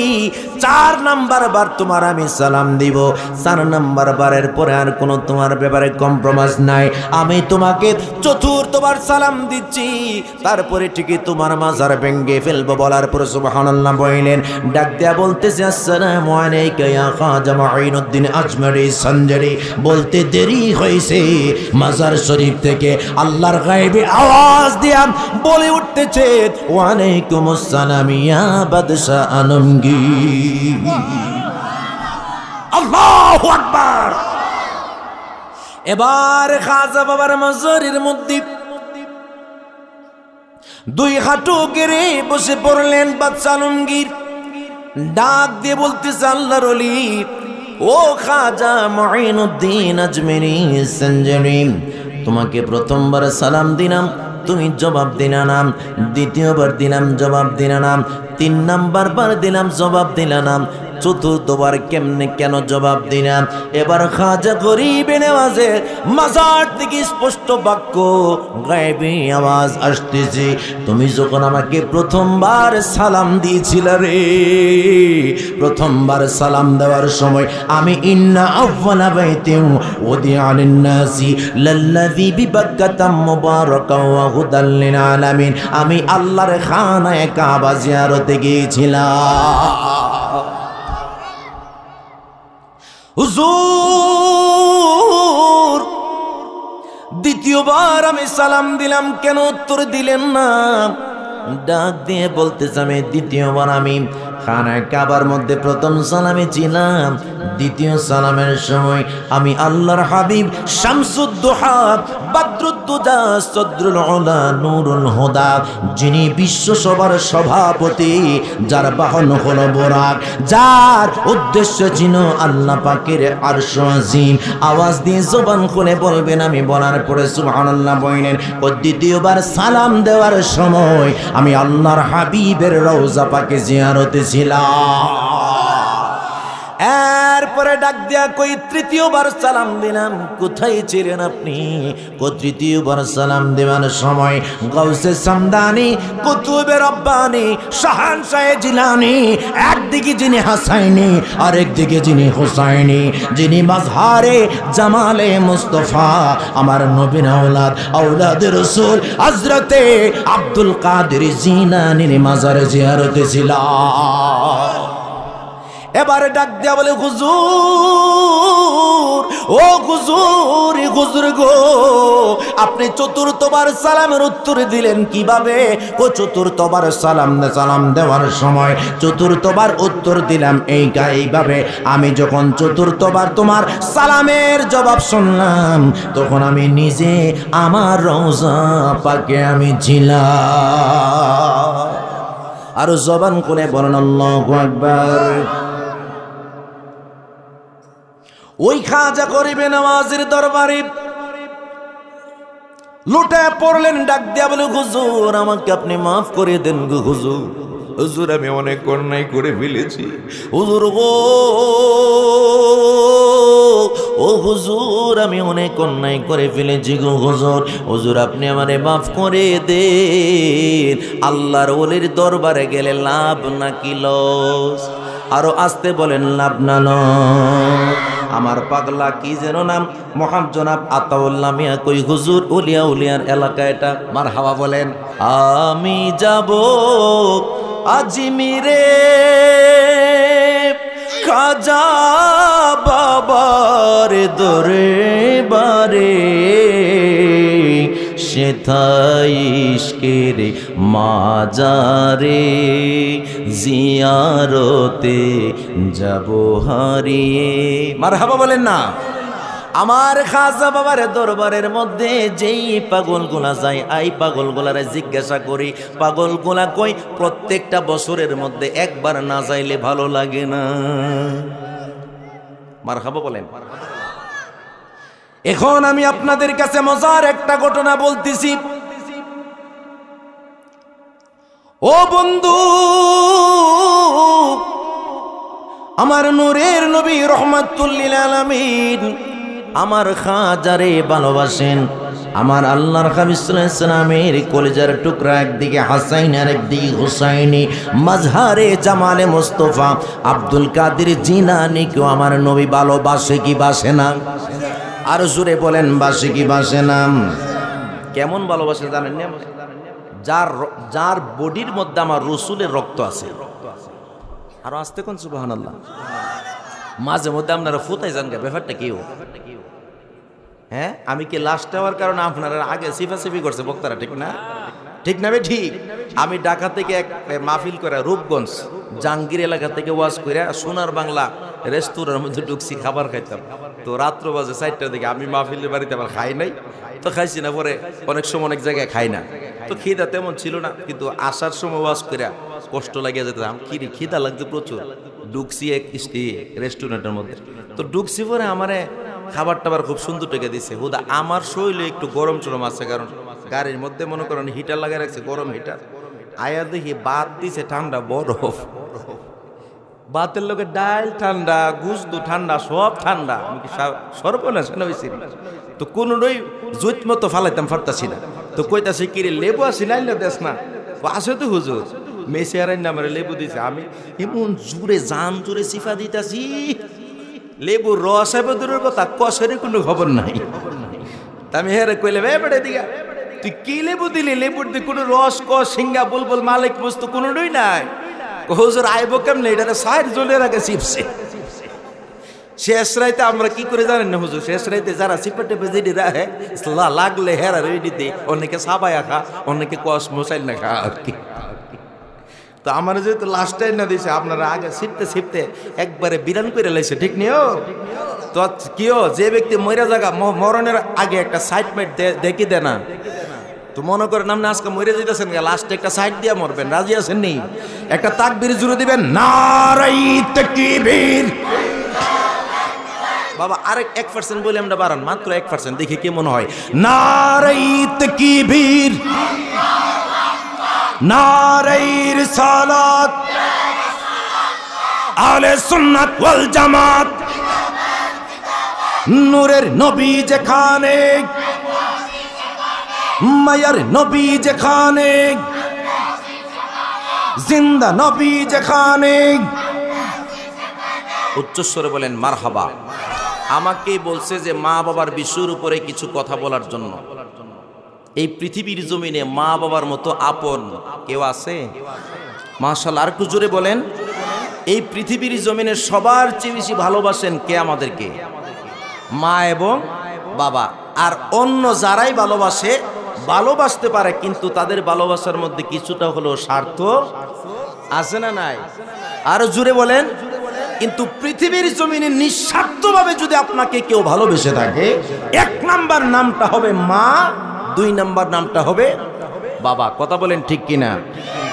S1: 4 নাম্বার বার তোমার আমি সালাম দিব। 4 নাম্বার বারের পরে আর কোনো তোমার ব্যাপারে কম্প্রোমাইজ নাই। আমি তোমাকে 4র্থবার সালাম দিচ্ছি, তারপরে ঠিকই তোমার মাজার ভেঙে ফেলবো। বলার পরে সুবহানাল্লাহ বললেন, ডাক দেয়া বলতেছে, আসসালামু আলাইকা ইয়া খাজা মুঈনুদ্দিন আজমেরি সঞ্জরি। বলতে দেরি হয়েছে, মাজার শরীফ থেকে আল্লাহর গায়েবে আওয়াজ দিয়া বলে উঠতেছে, ওয়া আলাইকুমুস সালাম ইয়া বাদশাহ আলমগীর। আল্লাহু আকবার। এবার খাজা বাবার মাজারের মধ্যে 2 হাঁটু গেড়ে বসে পড়লেন বাদশাহ আলমগীর। ডাক দিয়ে বলতেছে, আল্লাহর ওলি, ও খাজা মুঈনুদ্দিন আজমেরি সঞ্জরি, তোমাকে প্রথমবার সালাম দিলাম, তুমি জবাব দিলা না। দ্বিতীয়বার দিলাম, জবাব দিলা না। 3 নাম্বার বার দিলাম, জবাব দিলা না। 4র্থবার কেমনে কেন জবাব দিলাম? এবার খাজা গরিবে নওয়াজের মাজার থেকে স্পষ্ট বাক্য গায়েবী আওয়াজ আসতেছে, তুমি যখন আমাকে প্রথমবার সালাম দিয়েছিলে রে, প্রথমবার সালাম দেওয়ার সময় আমি ইন্না আউয়ালা বাইতিন উদিআ লিন-নাসি লাল্লাযী বিবাক্কাতা মুবারাকান ওয়া হুদাল লিল আলামিন, আমি আল্লাহর খানায়ে কাবা জিয়ারতে গিয়েছিলাম। হুজুর, দ্বিতীয়বার আমি সালাম দিলাম, কেন উত্তর দিলেন না? ডাক দিয়ে বলতেছে, আমি দ্বিতীয়বার আমি খানায়ে কাবার মধ্যে প্রথম সালামে ছিলাম, দ্বিতীয় সালামের সময় আমি আল্লাহর হাবিব শামসুদ্দোহা বদরুদ্দুজা সদরুল উলা নূরুল হুদা, যিনি বিশ্বসভার সভাপতি, যার বাহন হলো বোরাক, যার উদ্দেশ্য ছিল আল্লাহ পাকের আরশ আজিম, আওয়াজ দিয়ে জবান খুলে বলবেন, আমি বলার পরে সুবহানাল্লাহ বলেন, ও দ্বিতীয়বার সালাম দেওয়ার সময় আমি আল্লাহর হাবিবের রওজা পাকে জিয়ারতে ছিলাম। এরপরে ডাক দিয়া কই, তৃতীয়বার সালাম দিলাম, কোথায় ছিলেন আপনি? তৃতীয়বার সালাম দেওয়ার সময় গাউসে সামদানি, কুতুবে রব্বানি, শাহানশাহে জিলানি, একদিকে যিনি হাসাইনি, আরেকদিকে যিনি হুসাইনি, যিনি মাজহারে জামালে মুস্তাফা, আমার নবীর আওলাদ, আওলাদে রাসূল হযরতে আব্দুল কাদের জিলানীর মাজারে জিয়ারতে ছিলাম। এবারে ডাক দিয়া বলে, হুজুর, ও হুজুর, হুজুর গো, আপনি 4র্থবার সালামের উত্তর দিলেন কিভাবে? চতুর্থবার সালাম দেওয়ার সময় 4র্থবার উত্তর দিলাম এইভাবে, আমি যখন 4র্থবার তোমার সালামের জবাব শুনলাম, তখন আমি নিজে আমার রওজা পাকে আমি ছিলাম। আর জবান করে বলেন আল্লাহু আকবার। ওই খাজা গরিবে নওয়াজের দরবারে লুটে পড়লেন, ডাক দিয়া বলে, হুজুর, আমাকে আপনি মাফ করে দেন গো হুজুর, হুজুর আমি অনেক অন্যায় করে ফেলেছি হুজুর গো, ও হুজুর আমি অনেক অন্যায় করে ফেলেছি গো হুজুর, হুজুর আপনি আমারে মাফ করে দেন। আল্লাহর ওলির দরবারে গেলে লাভ নাকি লস? আরো আসতে বলেন, লাভ না লস? আমার পাগলা কি যেন নাম, জনাব আতাউল্লাহ মিয়া কই হুজুর উলিয়া উলিয়ার এলাকা এটা। মারহাবা বলেন। আমি যাব আজমিরে খাজা বাবার দরবারে, সেথায় ইশকের মাজারে জিয়ারতে যাব হারিয়ে। মারহাবা বলেন না? আমার খাজা বাবার দরবারের মধ্যে যেই পাগলগুলা যায়, আই পাগলগুলারে জিজ্ঞাসা করি, পাগলগুলা কই প্রত্যেকটা বছরের মধ্যে একবার না যাইলে ভালো লাগে না। মারহাবা বলেন। এখন আমি আপনাদের কাছে মজার একটা ঘটনা বলতেছি। ও বন্ধু, আমার নূরের নবী রহমাতুল লিল আলামিন আমার খাজারে ভালোবাসেন। আমার আল্লাহর হাবিব সাল্লাল্লাহু আলাইহি সাল্লামের কলিজার টুকরা একদিকে হাসাইন আর একদিকে হুসাইনি, মাজহারে জামালে মুস্তাফা আব্দুল কাদের জিলানী কেও আমার নবী ভালোবাসে কি বাসে না? আর জোরে বলেন, বাসে কি বাসে না? কেমন ভালোবাসে জানেন না? যার বডির মধ্যে আমার রসুলের রক্ত আছে। আর আসতে কোন সুবহানাল্লাহ। মাঝে মধ্যে আপনারা ফুতাই যান, ব্যাপারটা কি? হ্যাঁ, আমি কি লাস্ট হওয়ার কারণে আপনারা আগে সিফাসিফি করছে বক্তারা, ঠিক না? ঠিক না? ঠিক। আমি ঢাকা থেকে এক মাহফিল করে রূপগঞ্জ জাহাঙ্গীর এলাকা থেকে ওয়াজ করে সোনার বাংলা রেস্তোরাঁর মধ্যে ঢুকছি, খাবার খাইতাম। তো রাত্র বাজে 4টার দিকে, আমি মাহফিলের বাড়িতে আবার খাই নাই, তো খাইছি না, পরে অনেক সময় অনেক জায়গায় খাই না, তো খিদা তেমন ছিল না, কিন্তু আসার সময় ওয়াজ করে কষ্ট লাগিয়ে যেতে কি খিদা লাগছে প্রচুর। ঢুকছি এক রেস্টুরেন্টের মধ্যে, তো ঢুকছি পরে আমারে খাবার টাবার খুব সুন্দর টেকে দিছে। হুদা আমার শরীরে একটু গরম চরম আছে, কারণ গাড়ির মধ্যে মনে করেন হিটার লাগিয়ে রাখছে, গরম হিটার। আয়া দেখি ভাত দিছে ঠান্ডা বরফ, ভাতের লোকে ডাল ঠান্ডা, গুস্ত ঠান্ডা, সব ঠান্ডা। আমি কি সর্বনাশ না হয়েছি? তো কোনোটাই জৈত মতো ফালাইতাম পারতাছি না। তো কইতাছি কি রে, লেবু আসি নাইলে দেশ না? আছে তো হুজুর, মেসি আর নামের লেবু দিছে। আমি এমন জুড়ে জান জুড়ে সিফা দিতাছি, লেবুর রস হবে দূরের কথা, কষের কোনো খবর নাই। আমি হেরে কইলে বেড়ে দিঘা তুই কি লেবু দিলি? লেবুর দিয়ে কোনো রস কষ সিঙ্গা বুলবুল মালিক বস্তু কোনোটাই নাই। হুজুর আইব কেমনে? এটারে সাইড জ্বলে রাখে চিপসে। শেষ রাইতে আমরা কি করে জানেন না হুজুর? শেষ রাইতে যারা চিপে টেপে যেটি রাখে লাগলে হেরা রেডি দে, অনেকে সাবায়া খা, অনেকে কষ মশাইল না খা আর কি। তো আমার যেহেতু লাস্ট টাইম না দিয়েছে, আপনারা আগে ছিপতে ছিপতে একবারে বিরান করে লাইছে, ঠিক নিও? তো কিও যে ব্যক্তি মরে জায়গা মরণের আগে একটা সাইড মেট দেখি দে না, তো মনে করেন আপনি আজকে মরে যেতেছেন, লাস্টে একটা সাইড দিয়ে মরবেন, রাজি আছেন নি? একটা তাকবীর জুড়ে দিবেন, নারায়ে তাকবীর। বাবা আরেক 1% বলে আমরা বাড়ান, মাত্র 1%, দেখি কেমন হয়। নারায়ে তাকবীর, নারায়ে রিসালাত, আহলে সুন্নাত ওয়াল জামাত। নূরের নবী যেখানে, মায়ার নবী যেখানে, জিন্দা নবী যেখানে। উচ্চস্বরে বলেন মারহাবা। আমাকে বলছে যে মা বাবার বিষয়ের উপরে কিছু কথা বলার জন্য। এই পৃথিবীর জমিনে মা বাবার মতো আপন কেউ আছে? মাশাআল্লাহ, আর একটু জোরে বলেন। এই পৃথিবীর জমিনে সবার চেয়ে বেশি ভালোবাসেন কে আমাদেরকে? মা এবং বাবা। আর অন্য যারাই ভালোবাসতে পারে, কিন্তু তাদের ভালোবাসার মধ্যে কিছুটা হলেও স্বার্থ আছে না নাই? আরো জোরে বলেন। কিন্তু পৃথিবীর জমিনে নিঃস্বার্থভাবে যদি আপনাকে কেউ ভালোবেসে থাকে, 1 নাম্বার নামটা হবে মা, 2 নাম্বার নামটা হবে বাবা। কথা বলেন ঠিক কিনা?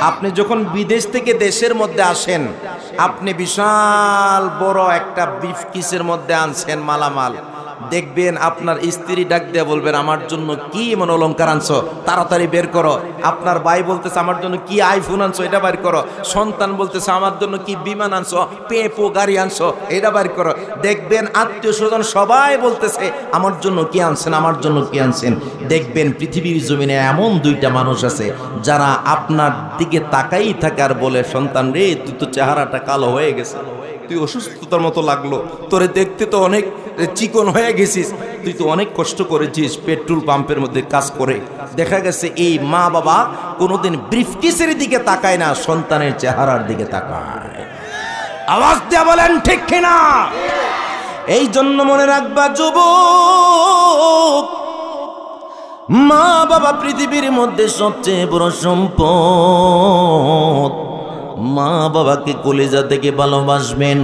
S1: আপনি যখন বিদেশ থেকে দেশের মধ্যে আসেন, আপনি বিশাল বড় একটা ব্রিফকেসের মধ্যে আনছেন মালামাল, দেখবেন আপনার স্ত্রী ডাক দিয়ে বলবেন আমার জন্য কি এমন অলংকার আনছো, তাড়াতাড়ি বের করো। আপনার ভাই বলতেছে আমার জন্য কি আইফোন আনছো, এটা বের করো। সন্তান বলতেছে আমার জন্য কি বিমান আনছো, পেপো গাড়ি আনছো, এটা বের করো। দেখবেন আত্মীয় স্বজন সবাই বলতেছে আমার জন্য কি আনছেন, আমার জন্য কি আনছেন। দেখবেন পৃথিবীর জমিনে এমন দুইটা মানুষ আছে যারা আপনার দিকে তাকাই থাকে আর বলে সন্তান রে তুই তো চেহারাটা কালো হয়ে গেছে, তুই অসুস্থতার মতো লাগলো, তোরে দেখতে তো অনেক চিকন হয়ে গেছিস, তুই তো অনেক কষ্ট করেছিস পেট্রোল পাম্পের মধ্যে কাজ করে। দেখা গেছে এই মা বাবা কোনোদিন ব্রিফকেসের দিকে তাকায় না, সন্তানের চেহারার দিকে তাকায়। আওয়াজ দিয়ে বলেন ঠিক কিনা? এই জন্য মনে রাখবা যুবক, মা বাবা পৃথিবীর মধ্যে সবচেয়ে বড় সম্পদ। মা বাবাকে কলিজা থেকে ভালোবাসবেন,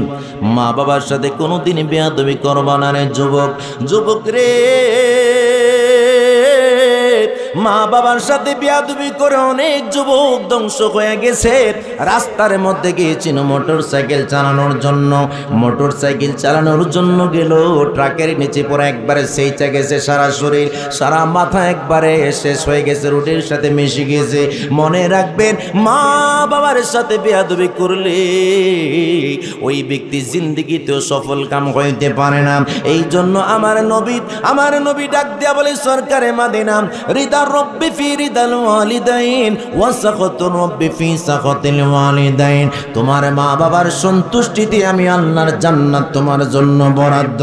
S1: মা বাবার সাথে কোনোদিন বেয়াদবি করবা না রে যুবক। যুবক রে, মা বাবার সাথে বেয়াদবি করে অনেক যুবক ধ্বংস হয়ে গেছে। রাস্তার মধ্যে গিয়েছিল মোটর সাইকেল চালানোর জন্য, মোটর সাইকেল চালানোর জন্য গেল, ট্রাকের নিচে পড়ে একবারে সেইচা গেছে, সারা শরীর সারা মাথা একবারে শেষ হয়ে গেছে, রুটির সাথে মিশে গেছে। মনে রাখবেন মা বাবার সাথে বেয়াদবি করলে ওই ব্যক্তি জিন্দেগিতেও সফল কাম হইতে পারে না। এই জন্য আমার নবী ডাক দিয়া বলে সরকারে মাদিনা, রিদা রব্বি ফি রিদাল ওয়ালিদাইন ওয়া সাখাতু রব্বি ফি সাখাতিল ওয়ালিদাইন। তোমার মা বাবার সন্তুষ্টিতে আমি আল্লাহর জান্নাত তোমার জন্য বরাদ্দ।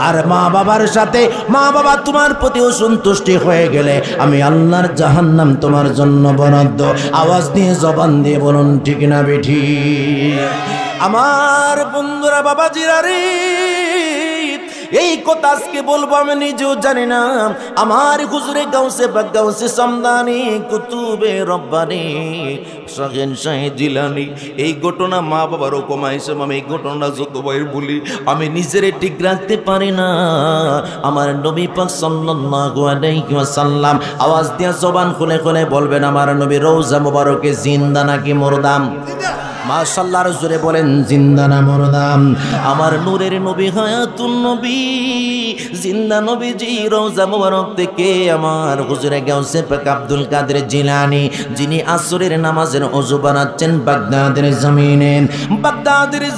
S1: আর মা বাবার সাথে মা বাবা তোমার প্রতি অসন্তুষ্টি হয়ে গেলে আমি আল্লাহর জাহান্নাম তোমার জন্য বরাদ্দ। আওয়াজ দিয়ে জবান দিয়ে বলুন ঠিক না বেঠি? আমার বন্ধুরা, বাবাজিরা রে, এই কথা আজকে বলবো আমি নিজেও জানি না। আমার হুজুরে গাউসে পাক গাউসে সামদানি কুতুবে রব্বানি শাহেন শাহ জিলানি, এই ঘটনা মা বাবার হুকুম হিসেবে আমি এই ঘটনা যত বাইর বলি আমি নিজেরে ঠিক রাখতে পারি না। আমার নবী পাক সাল্লাল্লাহু আলাইহি ওয়াসাল্লাম আওয়াজ দিয়া জবান খুলে খুলে বলবেন আমার নবী রওজা মুবারকে জিন্দা নাকি মুরদাম? মাশাআল্লাহ, জোরে বলেন জিন্দা না মুরদাম? আমার নূরের নবী হায়াতুন নবী জিন্দা নবীজি রওজা মুবারক থেকে আমার হুজুরে গাউসে পাক আব্দুল কাদের জিলানী, যিনি আসরের নামাজের ওযু বানাচ্ছেন বাগদাদের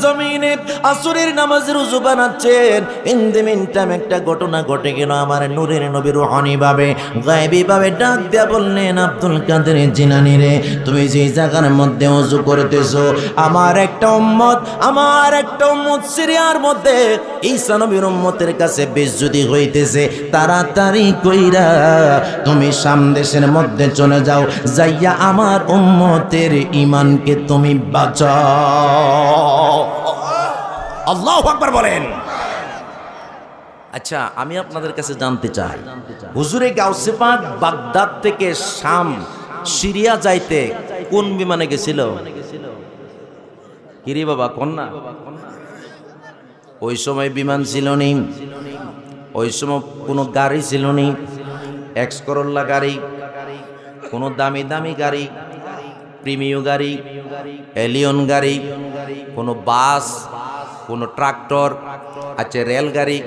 S1: জমিনে আসরের নামাজের ওযু বানাচ্ছেন। ইন দ্য মিন টাইম একটা ঘটনা ঘটে গেল। আমার নূরের নবী রুহানি ভাবে গায়বী ভাবে ডাক দিয়া বললেন আব্দুল কাদের জিলানী রে, তুমি যে জায়গার মধ্যে ওযু করতেছো আমার একটা উম্মত সিরিয়ার মধ্যে ঈসা নবীর উম্মতের কাছে বেইজ্জতি হইতেছে, তাড়াতাড়ি কইরা তুমি শাম দেশের মধ্যে চলে যাও, যাইয়া আমার উম্মতের ঈমানকে তুমি বাঁচাও। আল্লাহু আকবার বলেন। আচ্ছা, আমি আপনাদের কাছে জানতে চাই, হুজুরে গাউসে পাক বাগদাদ থেকে শাম সিরিয়া যাইতে কোন বিমানে গেছিল? কিরে বাবা কন্যা, ওই সময় বিমান ছিল নি, ওই সময় কোনো গাড়ি ছিল নি, এক্স করোলা গাড়ি, কোনো দামি দামি গাড়ি, প্রিমিয় গাড়ি, এলিয়ন গাড়ি, কোনো বাস, কোনো ট্রাক্টর, আচ্ছা রেলগাড়ি,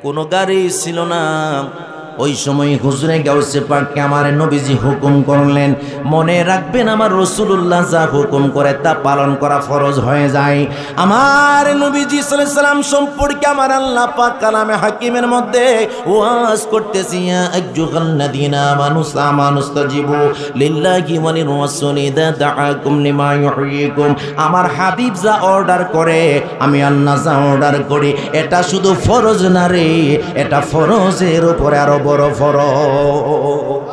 S1: কোনো গাড়ি ছিল না। ওই সময় হুজুরে গাউসে পাককে আমার নবীজি হুকুম করলেন, মনে রাখবেন আমার রাসূলুল্লাহ যা হুকুম করে তা পালন করা ফরজ হয়ে যায়। আমার নবীজি সাল্লাল্লাহু আলাইহি সাল্লাম সম্পর্কে আমার আল্লাহ পাক কালামে হাকিমের মধ্যে ওয়াজ করতেছি, ইয়া আইয়ুহাল্লাযীনা আমানুস্তাজিবু লিল্লাহি ওয়া লির-রাসূলি ইযা দাআকুম লিমা ইউহয়িকুম। আমার হাবিব যা অর্ডার করে, আমি আল্লাহ যা অর্ডার করি, এটা শুধু ফরজ না রে, এটা ফরজের উপরে আরো বড় ফরজ।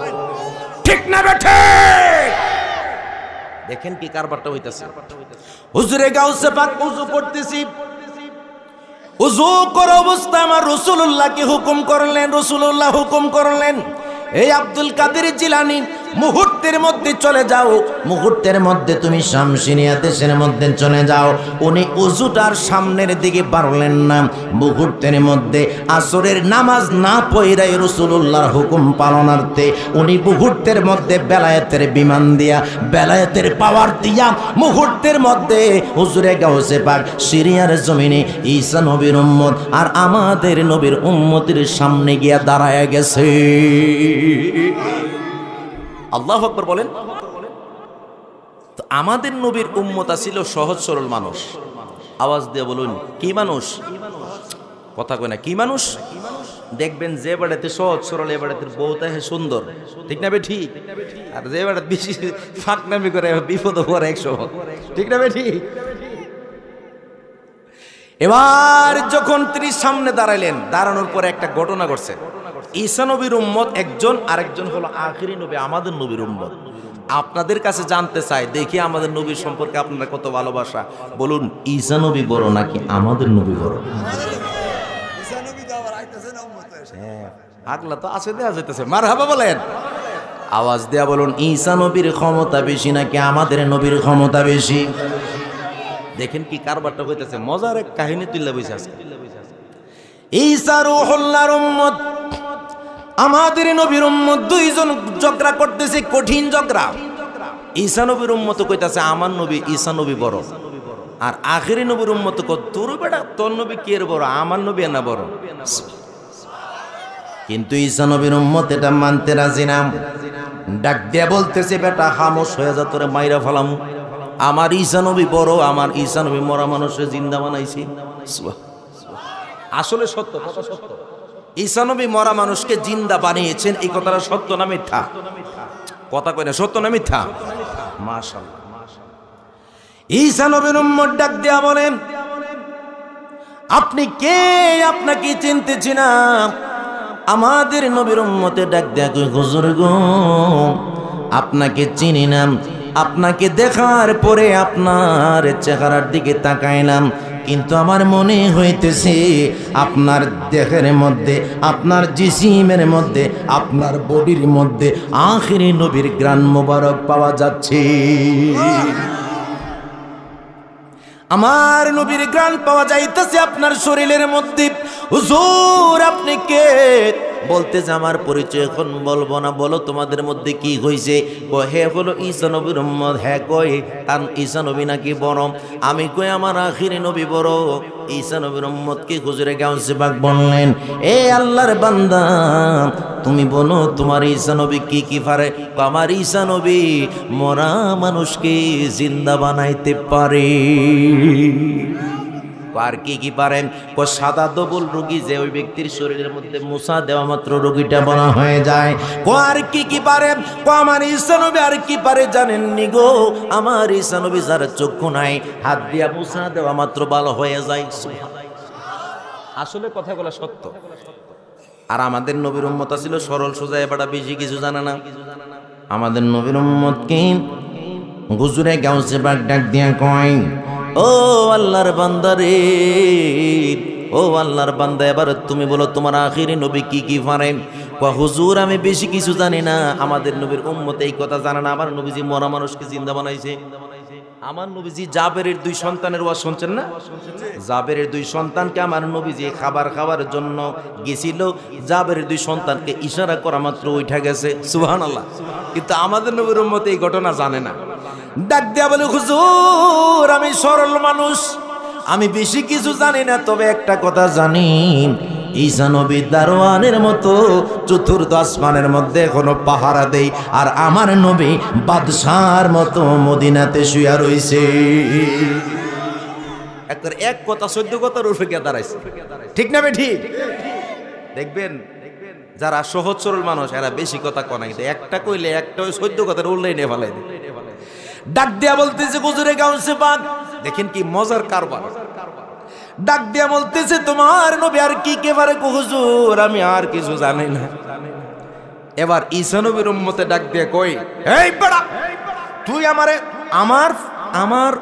S1: ঠিক না বেঠে? দেখেন কি কারবারটা হইতাছে। হুজুরে গাউসে পাক ওযু করতেছি, ওযু করার অবস্থায় আমার রাসূলুল্লাহকে হুকুম করলেন, এই আব্দুল কাদের জিলানী মুহূর্তের মধ্যে চলে যাও, মুহূর্তের মধ্যে তুমি শামসিনিয়া দেশের মধ্যে চলে যাও। উনি উজুটার সামনের দিকে পারলেন না, মুহূর্তের মধ্যে আসরের নামাজ না পড়াই রাসূলুল্লাহর হুকুম পালনার্থে উনি মুহূর্তের মধ্যে বেলায়েতের বিমান দিয়া, বেলায়েতের পাওয়ার দিয়া মুহূর্তের মধ্যে হুজুরে গাউসে পাক সিরিয়ার জমিনে ঈসা নবীর উম্মত আর আমাদের নবীর উম্মতের সামনে গিয়া দাঁড়ায় গেছে। আল্লাহু আকবার বলেন। তো আমাদের নবীর উম্মত ছিল সহজ সরল মানুষ। আওয়াজ দিয়ে বলুন কি মানুষ? কথা কয় না, কি মানুষ? দেখবেন যে বাড়িতে সহজ সরল এ বাড়িতে বউটা সুন্দর, ঠিক না বেঠি? আর যে বাড়িতে বেশি ফাঁকনামি করে বিপদ পড়ে 100, ঠিক না বেঠি? এবার যখন তিনি সামনে দাঁড়াইলেন, দাঁড়ানোর পরে একটা ঘটনা ঘটছে। ঈসা নবীর উম্মত একজন, আরেকজন হলো আখিরি নবী আমাদের নবীর উম্মত। আপনাদের কাছে জানতে চাই, দেখি আমাদের নবীর সম্পর্কে আপনারা কত ভালোবাসা। বলুন ঈসা নবী বড় নাকি আমাদের নবী বড়? আগলা তো আছে, দেয়া যাইতেছে, মারহাবা বলেন, আওয়াজ দেয়া বলুন ঈসা নবীর ক্ষমতা বেশি নাকি আমাদের নবীর ক্ষমতা বেশি? দেখেন কি কারবারটা হইতেছে, মজার এক কাহিনী তুলে বসে আছে। ঈসা রূহুল্লাহর উম্মত আমাদের নবীর উম্মত দুইজন ঝগড়া করতেছে, কঠিন ঝগড়া। ঈসা নবীর উম্মত কইতাছে আমার নবী ঈসা নবী বড়, আর আখিরি নবীর উম্মত কত তোর বেটা তোর নবী কে বড়, আমার নবী না বড়। কিন্তু ঈসা নবীর উম্মত এটা মানতে রাজি না। ডাক দিয়ে বলতেছে বেটা খামোশ হয়ে যা, তোরে মাইরা ফেলাম। আমার ঈসা নবী বড়, আমার ঈসা নবী মরা মানুষের জিন্দা বানাইছি। আসলে সত্য, কথা সত্য। ঈসা নবী মরা মানুষকে জিন্দা বানিয়েছেন, এই কথাটা সত্য না মিথ্যা? কথা কই না, সত্য না মিথ্যা? মাশাআল্লাহ। ঈসা নবীর উম্মত ডাক দিয়া বলেন আপনি কে? আপনাকে চিনতেছি না। আমাদের নবীর উম্মতে ডাক দেয়া কই হুজুর গো আপনাকে চিনি না, আপনাকে দেখার পরে আপনার চেহারার দিকে তাকাইলাম, কিন্তু আমার মনে হইতেছে আপনার দেহের মধ্যে, আপনার জিসিমের মধ্যে, আপনার বডির মধ্যে আখিরি নবীর গ্রান মোবারক পাওয়া যাচ্ছে। আমার নবীর গ্রান পাওয়া যাইতেছে আপনার শরীরের মধ্যে। হুজুর আপনি কে? বলতেছে আমার পরিচয় এখন বলবো না, বলো তোমাদের মধ্যে কি হয়েছে? হে হলো ঈসা নবীর উম্মত। হ্যাঁ কই কারণ ঈসা নবী নাকি বড়? আমি কই আমার আখিরি নবী বড়। ঈসা নবীর উম্মত কি হুজুরে গাউসে পাক বললেন এ আল্লাহর বান্দা তুমি বলো তোমার ঈসা নবী কি কি পারে? আমার ঈসা নবী মরা মানুষকে জিন্দা বানাইতে পারে। আর কি কি পারেন? সাদা দবল রোগী যে ওই ব্যক্তির শরীরের মধ্যে মুসা দেওয়া মাত্র রোগীটা বলা হয়ে যায়। আর কি কি পারেন? আমার ঈসা নবী আর কি পারে জানেননি গো? আমার ঈসা নবী যার চক্ষু নাই হাত দিয়া মুসা দেওয়া মাত্র ভালো হয়ে যায়। আসলে কথাগুলো সত্য। আর আমাদের নবীর উম্মত ছিল সরল সোজা, এবারটা বেশি কিছু জানে না। আমাদের নবীর উম্মত কি হুজুরে গাউসে পাক ডাক দিয়া কয় ও আল্লাহর বান্দা রে, ও আল্লাহর বান্দা এবার তুমি বলো তোমার আখিরি নবী কি কি পারেন? হুজুর আমি বেশি কিছু জানি না। আমাদের নবীর উম্মত এই কথা জানে না, আমার নবীজি মরা মানুষকে জিন্দা বানাইছে। আমার নবীজি জাবেরের 2 সন্তানের ওয়াজ শুনছেন না? জাবেরের 2 সন্তানকে আমার নবীজি খাবার খাওয়ার জন্য গেছিল, জাবেরের 2 সন্তানকে ইশারা করা মাত্র উঠা গেছে। সুবহানাল্লাহ। কিন্তু আমাদের নবীর উম্মত এই ঘটনা জানে না। ডাক দিয়া বলে হুজুর আমি সরল মানুষ, আমি বেশি কিছু জানি না, তবে একটা কথা জানি ঈসা নবী দারোয়ানের মতো চতুর্থ আসমানের মধ্যে এখনো পাহারা দেই, আর আমার নবী বাদশার মতো মদিনাতে শুয়া রইছে। এক কথা 14 কথার উপরে গিয়ে দাঁড়াইছে, ঠিক না বে ঠিক? দেখবেন যারা সহজ সরল মানুষ এরা বেশি কথা কনাই দেয়, একটা কইলে একটা 14 কথার উল্লেই নিয়ে ফেলাই দেয়। ডাক দিয়া বলতেছে হুজুরে গাউসে পাক, দেখেন কি মজার কারবার। ডাক দিয়া বলতেছে তোমার নবী আর কি কে পারে? হুজুর আমি আর কিছু জানি না। এবার ঈসা নবীর উম্মতে ডাক দিয়া কই এই বড়া তুই আমারে আমার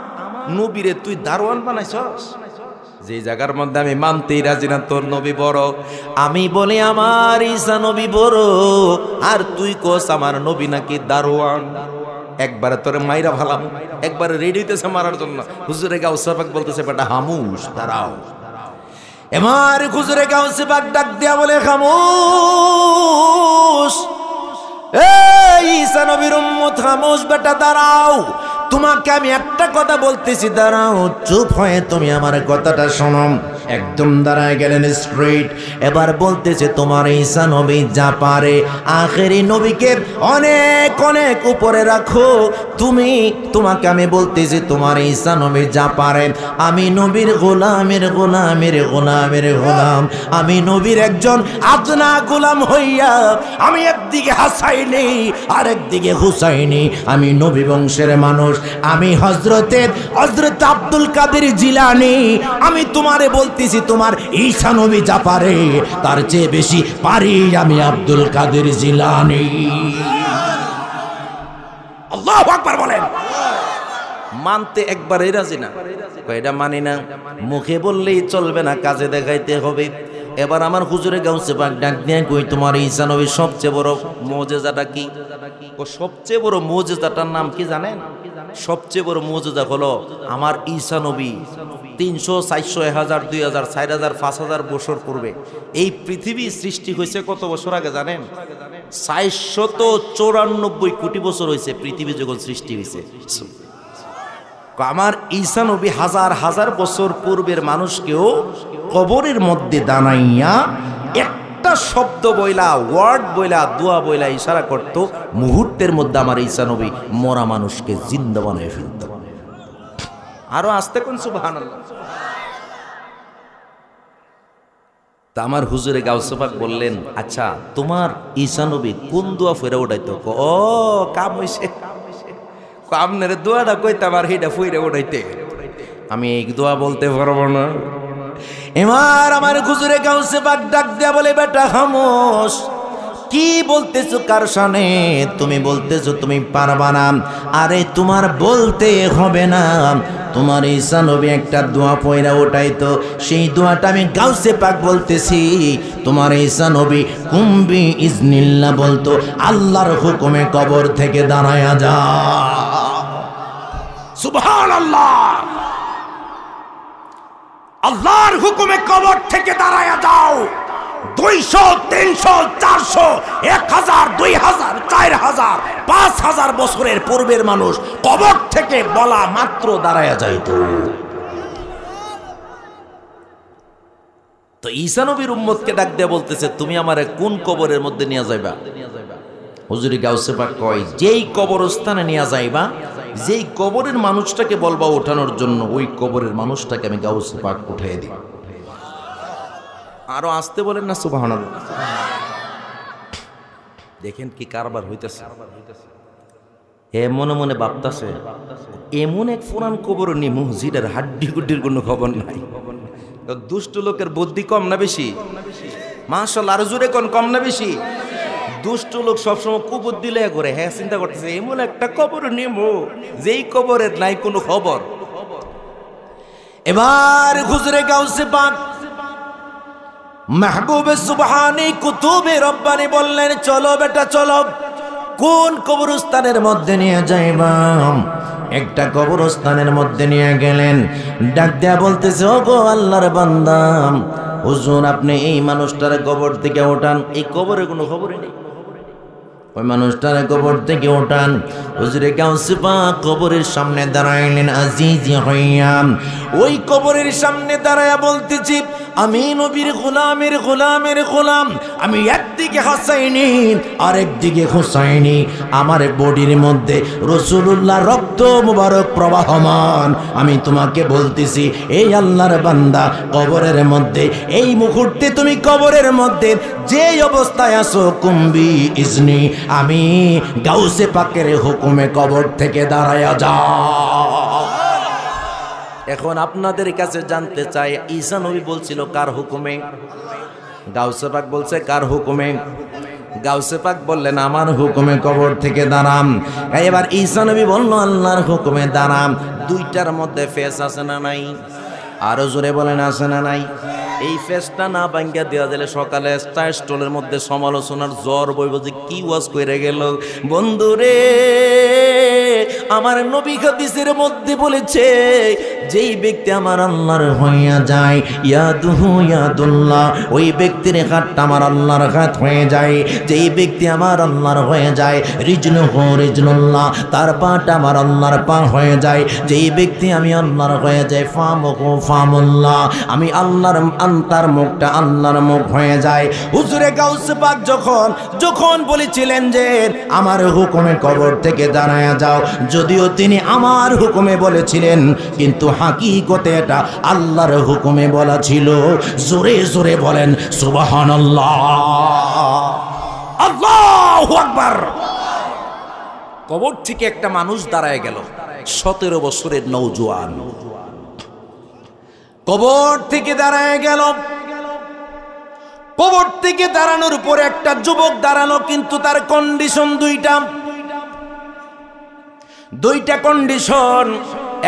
S1: নবীরে তুই দারোয়ান বানাইছস? যে জায়গার মধ্যে আমি মানতেই রাজি না তোর নবী বড়, আমি বলি আমার ঈসা নবী বড়, আর তুই কোস আমার নবী নাকি দারোয়ান। একবারে তোরে মাইরা ভালাম, একবারে রেডি হইতেছে মারার জন্য। হুজুরে গাউসে পাক বলতেছে বেটা হামুস দাঁড়াও। এবার হুজুরে গাউসে পাক ডাক দিয়া বলে খামোশ, এই ঈসা নবীর উম্মত খামোশ বেটা দাঁড়াও, তোমাকে আমি একটা কথা বলতেছি, দাঁড়াও, চুপ হয়ে তুমি আমার কথাটা শোনো। একদম দাঁড়ায় গেলেন স্ট্রেট। এবার বলতেছে তোমার ঈসা নবী যা পারে, আখেরি নবীকে অনেক অনেক উপরে রাখো। তোমাকে আমি বলতেছি তোমার ঈসা নবী যা পারে, আমি নবীর গোলামের গোলামের গোলামের গোলাম, আমি নবীর একজন আদনা গোলাম হইয়া আমি একদিকে হাসাইনি আর একদিকে হুসাইনি, আমি নবী বংশের মানুষ, আমি হযরত আব্দুল কাদের জিলানী, আমি তোমারে বলতেছি তোমার ঈসা নবী যা পারে তার চেয়ে বেশি পারি আমি আব্দুল কাদের জিলানী। আল্লাহু আকবার বলেন। মানতে একবারই রাজি না, এটা মানি না, মুখে বললেই চলবে না, কাজে দেখাইতে হবে। এবার আমার হুজুরে গাউসে পাক ডাক দিয়ে কই তোমার ঈসা নবীর সবচেয়ে বড় মুজিজাটা কি? ও সবচেয়ে বড় মুজিজাটার নাম কি জানেন? সবচেয়ে বড় মুজিজা হলো আমার ঈসা নবী 300, 400, 1000, 2000, 4000, 5000 বছর পূর্বে এই পৃথিবী সৃষ্টি হয়েছে। কত বছর আগে জানেন? 494 কোটি বছর হয়েছে পৃথিবী যখন সৃষ্টি হয়েছে। আমার ঈসা নবী হাজার হাজার বছর পূর্বের মানুষকেও কবরের মধ্যে দাঁড়াইয়া একটা শব্দ বইলা, ওয়ার্ড বইলা, দোয়া বইলা ইশারা করত, মুহূর্তের মধ্যে আমার ঈসা নবী মরা মানুষকে জিন্দা বানায় ফেলত। আরো আস্তে কোন সুবহানাল্লাহ। তা আমার হুজুরে গাউসে পাক বললেন, আচ্ছা তোমার ঈসা নবী কোন দোয়া ফেরা উঠাইতো? ও কাম হইছে, আপনার দোয়াটা কইতাম আর সেইটা ফুইরে উঠাইতে, আমি এই দোয়া বলতে পারবো না। এবার আমার হুজুরে গাউসে পাক ডাক দেয়া বলে বেটা খামোশ, কি বলতেছো কার শানে? তুমি বলতেছো তুমি পারবা না, আরে তোমার বলতে হবে না, তোমার ঈসা নবী একটা দোয়া পয়রা ওঠাইতো, সেই দোয়াটা আমি গাউসে পাক বলতেছি। তোমার ঈসা নবী কুম্বি ইজনিল্লাহ বলতো, আল্লাহর হুকুমে কবর থেকে দাঁড়ায়া যা। সুবহানাল্লাহ। আল্লাহর হুকুমে কবর থেকে দাঁড়ায়া যাও। 200, 300, 400, 1000, 2000, 4000, 5000 বছরের পূর্বের মানুষ কবর থেকে বলা মাত্র দাঁড়ায়া যাইতো। তো ঈসা নবীর উম্মতকে ডাক দিয়ে বলতেছে তুমি আমারে কোন কবরের মধ্যে নিয়ে যাইবা? হুজুরে গাউসে পাক কয়, যেই কবরস্থানে নিয়ে যাইবা, যেই কবরের মানুষটাকে বলবা ওঠানোর জন্য, ওই কবরের মানুষটাকে আমি গাউসে পাক উঠাই দিই। আরো আসতে বলেন না সুবহানাল্লাহ। দেখেন কি কারবার হইতেছে। এ মনে মনে ভাবতাছে এমন এক পুরান কবর নিমু যেটার হাড্ডি গুড্ডির কোনো খবর নাই। দুষ্ট লোকের বুদ্ধি কম না বেশি? মাশাআল্লাহ, আরো জোরে কোন কম না বেশি? দুষ্ট লোক সবসময় কুবুদ্ধি লেগে করে, হ্যাঁ চিন্তা করতেছে এমন একটা কবর নিমু যেই কবরের নাই কোনো খবর। এবার হুজুরে গাউসে পাক মাহবুবে সুবহানী কুতুবে রব্বানী বললেন, চলো বেটা চলো, কোন কবরস্থানের মধ্যে নিয়ে যাইবা? একটা কবরস্থানের মধ্যে নিয়ে গেলেন। ডাক দেয়া বলতেছে, ও গো আল্লাহর বান্দা, হুজুর আপনি এই মানুষটার কবর থেকে ওঠান। এই কবরে কোনো খবরই নেই, ওই মানুষটার কবর থেকে ওঠান। হুজুরে গাউসে পাক কবরের সামনে দাঁড়াইলেন আজিজি হইয়া। ওই কবরের সামনে দাঁড়ায়া বলতেছি, আমি নবীর গোলামের গোলামের গোলাম, আমি একদিকে হাসাইনি আর একদিকে হুসাইনি, আমার বডির মধ্যে রাসূলুল্লাহ রক্ত মুবারক প্রবাহমান। আমি তোমাকে বলতেছি, এই আল্লাহর বান্দা, কবরের মধ্যে এই মুহূর্তে তুমি কবরের মধ্যে যে অবস্থায় আছো, কুম্বি ইজনি, আমি গাউসে পাকের হুকুমে কবর থেকে দাঁড়ায়া যাও। এখন আপনাদের কাছে জানতে চাই, ঈসা নবী বলছিল কার হুকুমে? গাউসে পাক বলছে কার হুকুমে? গাউসে পাক বললেন আমার হুকুমে কবর থেকে দাঁড়াম। এবার ঈসা নবী বলল আল্লাহর হুকুমে দাঁড়াম। দুইটার মধ্যে ফেস আছে না নাই? আরো জোরে বলেন আছে না নাই? এই ফেসটা না ভাঙ্গা দেওয়া দিলে সকালে স্টলের মধ্যে সমালোচনার জ্বর বইব যে কি ওয়াজ কইরা গেল। বন্ধুরে, আমার নবী হাদিসের মধ্যে বলেছে, যেই ব্যক্তি আমার আল্লাহর হইয়া যায়, ইয়াদুহু ইয়াদুল্লাহ, ওই ব্যক্তির হাতটা আমার আল্লাহর হাত হয়ে যায়। যেই ব্যক্তি আমার আল্লাহর হয়ে যায়, রিজনুহু রিজনুল্লাহ, তার পাটা আমার আল্লাহর পা হয়ে যায়। যেই ব্যক্তি আমি আল্লাহর হয়ে যায়, ফামুহু ফামুল্লাহ, আমি আল্লাহর তার মুখটা আল্লাহর মুখ হয়ে যায়। হুজুরে গাউসে পাক যখন বলেছিলেন যে আমার হুকুমে কবর থেকে দাঁড়ায়া যাও, যদিও তিনি আমার হুকুমে বলেছিলেন, কিন্তু হাকিকতে এটা আল্লাহর হুকুমে বলা ছিল। জোরে জোরে বলেন সুবহানাল্লাহ, আল্লাহু আকবার। কবর থেকে একটা মানুষ দাঁড়ায় গেল, 17 বছরের নওজোয়ান কবর থেকে দাঁড়ায় গেল। কবর থেকে দাঁড়ানোর পরে একটা যুবক দাঁড়ানো, কিন্তু তার কন্ডিশন দুইটা কন্ডিশন।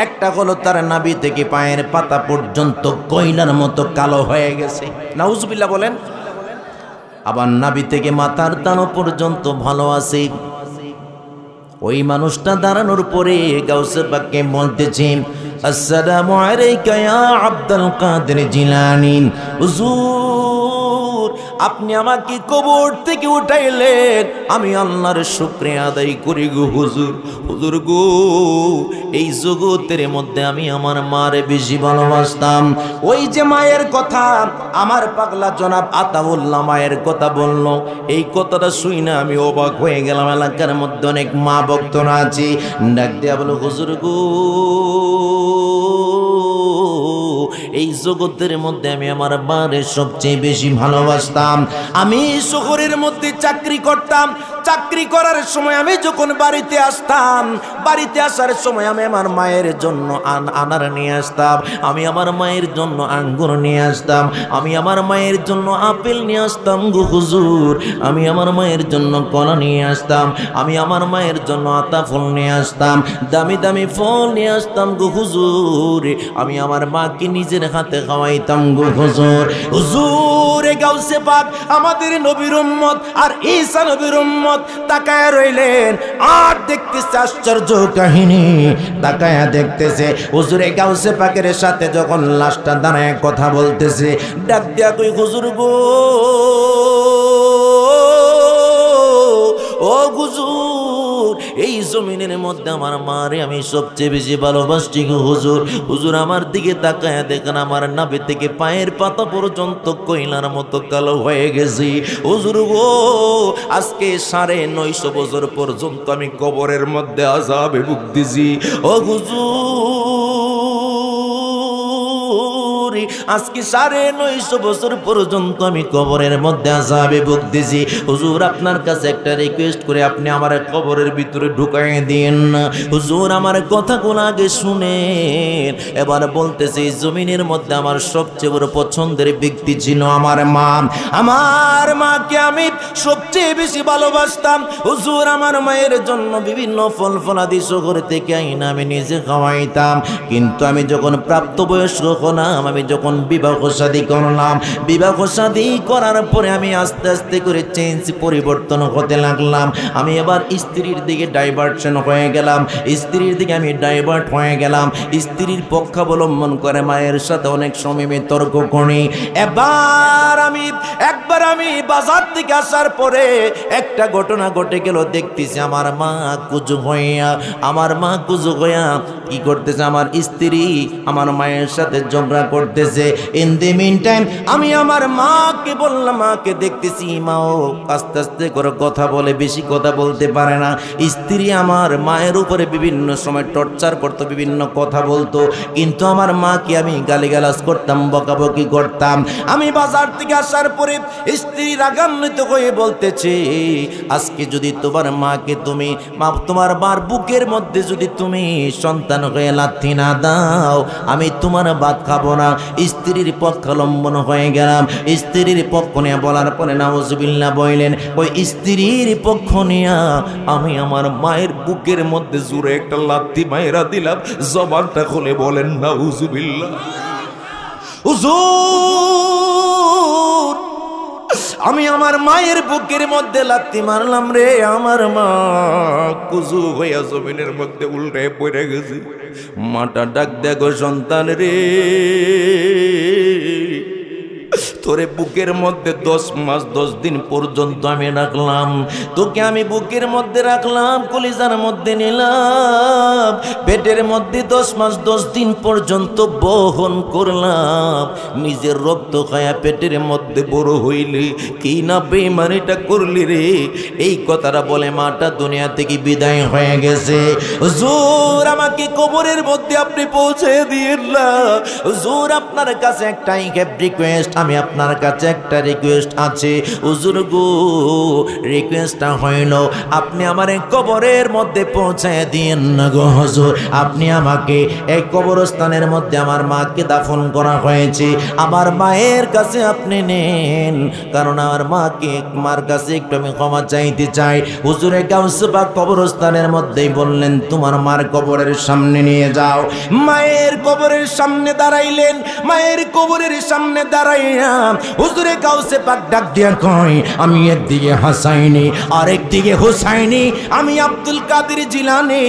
S1: একটা হলো তার নাভি থেকে পায়ের পাতা পর্যন্ত কয়লার মতো কালো হয়ে গেছে, নাউজুবিল্লাহ বলেন। আবার নাভি থেকে মাথার দানো পর্যন্ত ভালো আছে। ওই মানুষটা দাঁড়ানোর পরে গাউসে পাককে বলতেছে, আসসালামু আলাইকা ইয়া আব্দুল কাদের জিলানী, হুজুর আপনি আমাকে কবর থেকে উঠাইলেন, আমি আল্লাহর শুকরিয়া আদায় করি গো হুজুর। হুজুর গো, এই জগতের মধ্যে আমি আমার মারে বেশি ভালোবাসতাম। ওই যে মায়ের কথা আমার পাগলা জনাব আতাউল্লাহ মায়ের কথা বলল, এই কথাটা শুই না আমি অবাক হয়ে গেলাম। এলাকার মধ্যে অনেক মা ভক্তরা আছে, ডাক দিয়া বলো, হুজুর গো, এই জগতের মধ্যে আমি আমার মারে সবচেয়ে বেশি ভালোবাসতাম। আমি শহরের মধ্যে চাকরি করতাম, চাকরি করার সময় আমি যখন বাড়িতে আসতাম, বাড়িতে আসার সময় আমি আমার মায়ের জন্য আনার নিয়ে আসতাম, আমি আমার মায়ের জন্য আঙ্গুর নিয়ে আসতাম, আমি আমার মায়ের জন্য আপেল নিয়ে আসতাম গো হুজুর, আমি আমার মায়ের জন্য কলা নিয়ে আসতাম, আমি আমার মায়ের জন্য আতা ফল নিয়ে আসতাম, দামি দামি ফল নিয়ে আসতাম গো হুজুর, আমি আমার মাকে নিজের হাতে খাওয়াইতাম গো হুজুর। হুজুর গাউসে পাক আমাদের নবীর উম্মত আর ঈসা নবীর উম্মত তাকায়া রইলেন, আর দেখতেছে আশ্চর্য কাহিনী, তাকায়া দেখতেছে হুজুরে গাউসে পাকের সাথে যখন লাশটা দাঁড়ায় কথা বলতেছে, ডাক দিয়া কই, হুজুর গো, ও হুজুর, এই জমিনের মধ্যে আমার মারে আমি সবচেয়ে বেশি ভালোবাসি গো হুজুর। হুজুর আমার দিকে তাকায়া দেখেন, আমার নাভি থেকে পায়ের পাতা পর্যন্ত কয়লার মতো কালো হয়ে গেছি। হুজুর গো, আজকে 950 বছর পর্যন্ত আমি কবরের মধ্যে আযাবে ভুগতেছি। ও হুজুর, আজকে 950 বছর পর্যন্ত আমি কবরের মধ্যে আযাবে ভুগতেছি। হুজুর আপনার কাছে একটা রিকোয়েস্ট করে আপনি আমার কবরের ভিতরে ঢুকাই দিন না। হুজুর আমার কথাগুলো আগে শুনেন। এবার বলতেছি, জমিনের মধ্যে আমার সবচেয়ে বড় পছন্দের ব্যক্তি ছিল আমার মা। আমার মাকে আমি সবচেয়ে বেশি ভালোবাসতাম। হুজুর আমার মায়ের জন্য বিভিন্ন ফল ফলাদি শহর থেকে আইনা আমি নিজে খাওয়াইতাম। কিন্তু আমি যখন প্রাপ্তবয়স্ক হলাম, আমি যখন বিবাহ শাদী করলাম, বিবাহ শাদী করার পরে আমি আস্তে আস্তে করে পরিবর্তন হতে লাগলাম। আমি এবার স্ত্রীর দিকে ডাইভার্সন হয়ে গেলাম, স্ত্রীর দিকে আমি ডাইভার্ট হয়ে গেলাম। স্ত্রীর পক্ষাবলম্বন করে মায়ের সাথে অনেক সময় আমি তর্ক করি। একবার আমি বাজার থেকে আসার পরে একটা ঘটনা ঘটে গেল, দেখতেছি আমার মা কুজু হইয়া কি করতেছে, আমার স্ত্রী আমার মায়ের সাথে ঝগড়া করতেছে। ইন দি মিন টাইম আমি আমার মাকে বললাম, মাকে দেখতেছি মাও আস্তে আস্তে করে কথা বলে, বেশি কথা বলতে পারে না। স্ত্রী আমার মায়ের উপরে বিভিন্ন সময় টর্চার করতো, বিভিন্ন কথা বলতো, কিন্তু আমার মাকে আমি গালিগালাজ করতাম, বকাবকি করতাম। আমি বাজার থেকে আসার পরে স্ত্রী রাগান্বিত হয়ে বলতেছে, আজকে যদি তোমার মাকে তুমি তোমার মার বুকের মধ্যে যদি তুমি সন্তান হয়ে লাথি না দাও, আমি তোমার ভাত খাবো না। স্ত্রীর পক্ষাবলম্বন হয়ে গেলাম। স্ত্রীর পক্ষ নিয়ে বলার পরে নাউজুবিল্লাহ বললেন, ওই স্ত্রীর পক্ষ নিয়ে আমি আমার মায়ের বুকের মধ্যে জোরে একটা লাথি মায়েরা দিলাম। জবানটা খুলে বলেন নাউজুবিল্লাহ। হুজুর আমি আমার মায়ের বুকের মধ্যে লাথি মারলাম রে, আমার মা কুজু হইয়া জমিনের মধ্যে উল্টে পড়ে গেছে। মাটা ডাক দেখো সন্তান রে, তোরে বুকের মধ্যে 10 মাস 10 দিন পর্যন্ত আমি রাখলাম, তোকে আমি বুকের মধ্যে রাখলাম, কলিজার মধ্যে নিলাম, পেটের মধ্যে 10 মাস 10 দিন পর্যন্ত বহন করলাম, নিজের রক্ত খায়া পেটের মধ্যে বড় হইলি, কি না বেঈমানিটা করলি রে। এই কথাটা বলে মাটা দুনিয়া থেকে বিদায় হয়ে গেছে। হুজুর আমাকে কবরের মধ্যে আপনি পৌঁছে দিয়েন না। হুজুর আপনার কাছে একটাই রিকোয়েস্ট, আমি আপনার কাছে একটা রিকোয়েস্ট আছে হুজুর গো। রিকোয়েস্টটা হইল আপনি আমার এই কবরের মধ্যে পৌঁছায় দিয়েন না গো হুজুর। আপনি আমাকে এই কবরস্থানের মধ্যে আমার মাকে দাফন করা হয়েছে, আমার মায়ের কাছে আপনি নেন, কারণ আমার মার কাছে একটু আমি ক্ষমা চাইতে চাই। হুজুরে গাউসে পাক কবরস্থানের মধ্যেই বললেন তোমার মার কবরের সামনে নিয়ে যাও। মায়ের কবরের সামনে দাঁড়াইলেন, মায়ের কবরের সামনে দাঁড়াইয়া হুজুরে গাউসে পাক ডাক দিয়া কয় আমি একদিকে হাসাইনি আর একদিকে হুসাইনি, আমি আব্দুল কাদের জিলানী,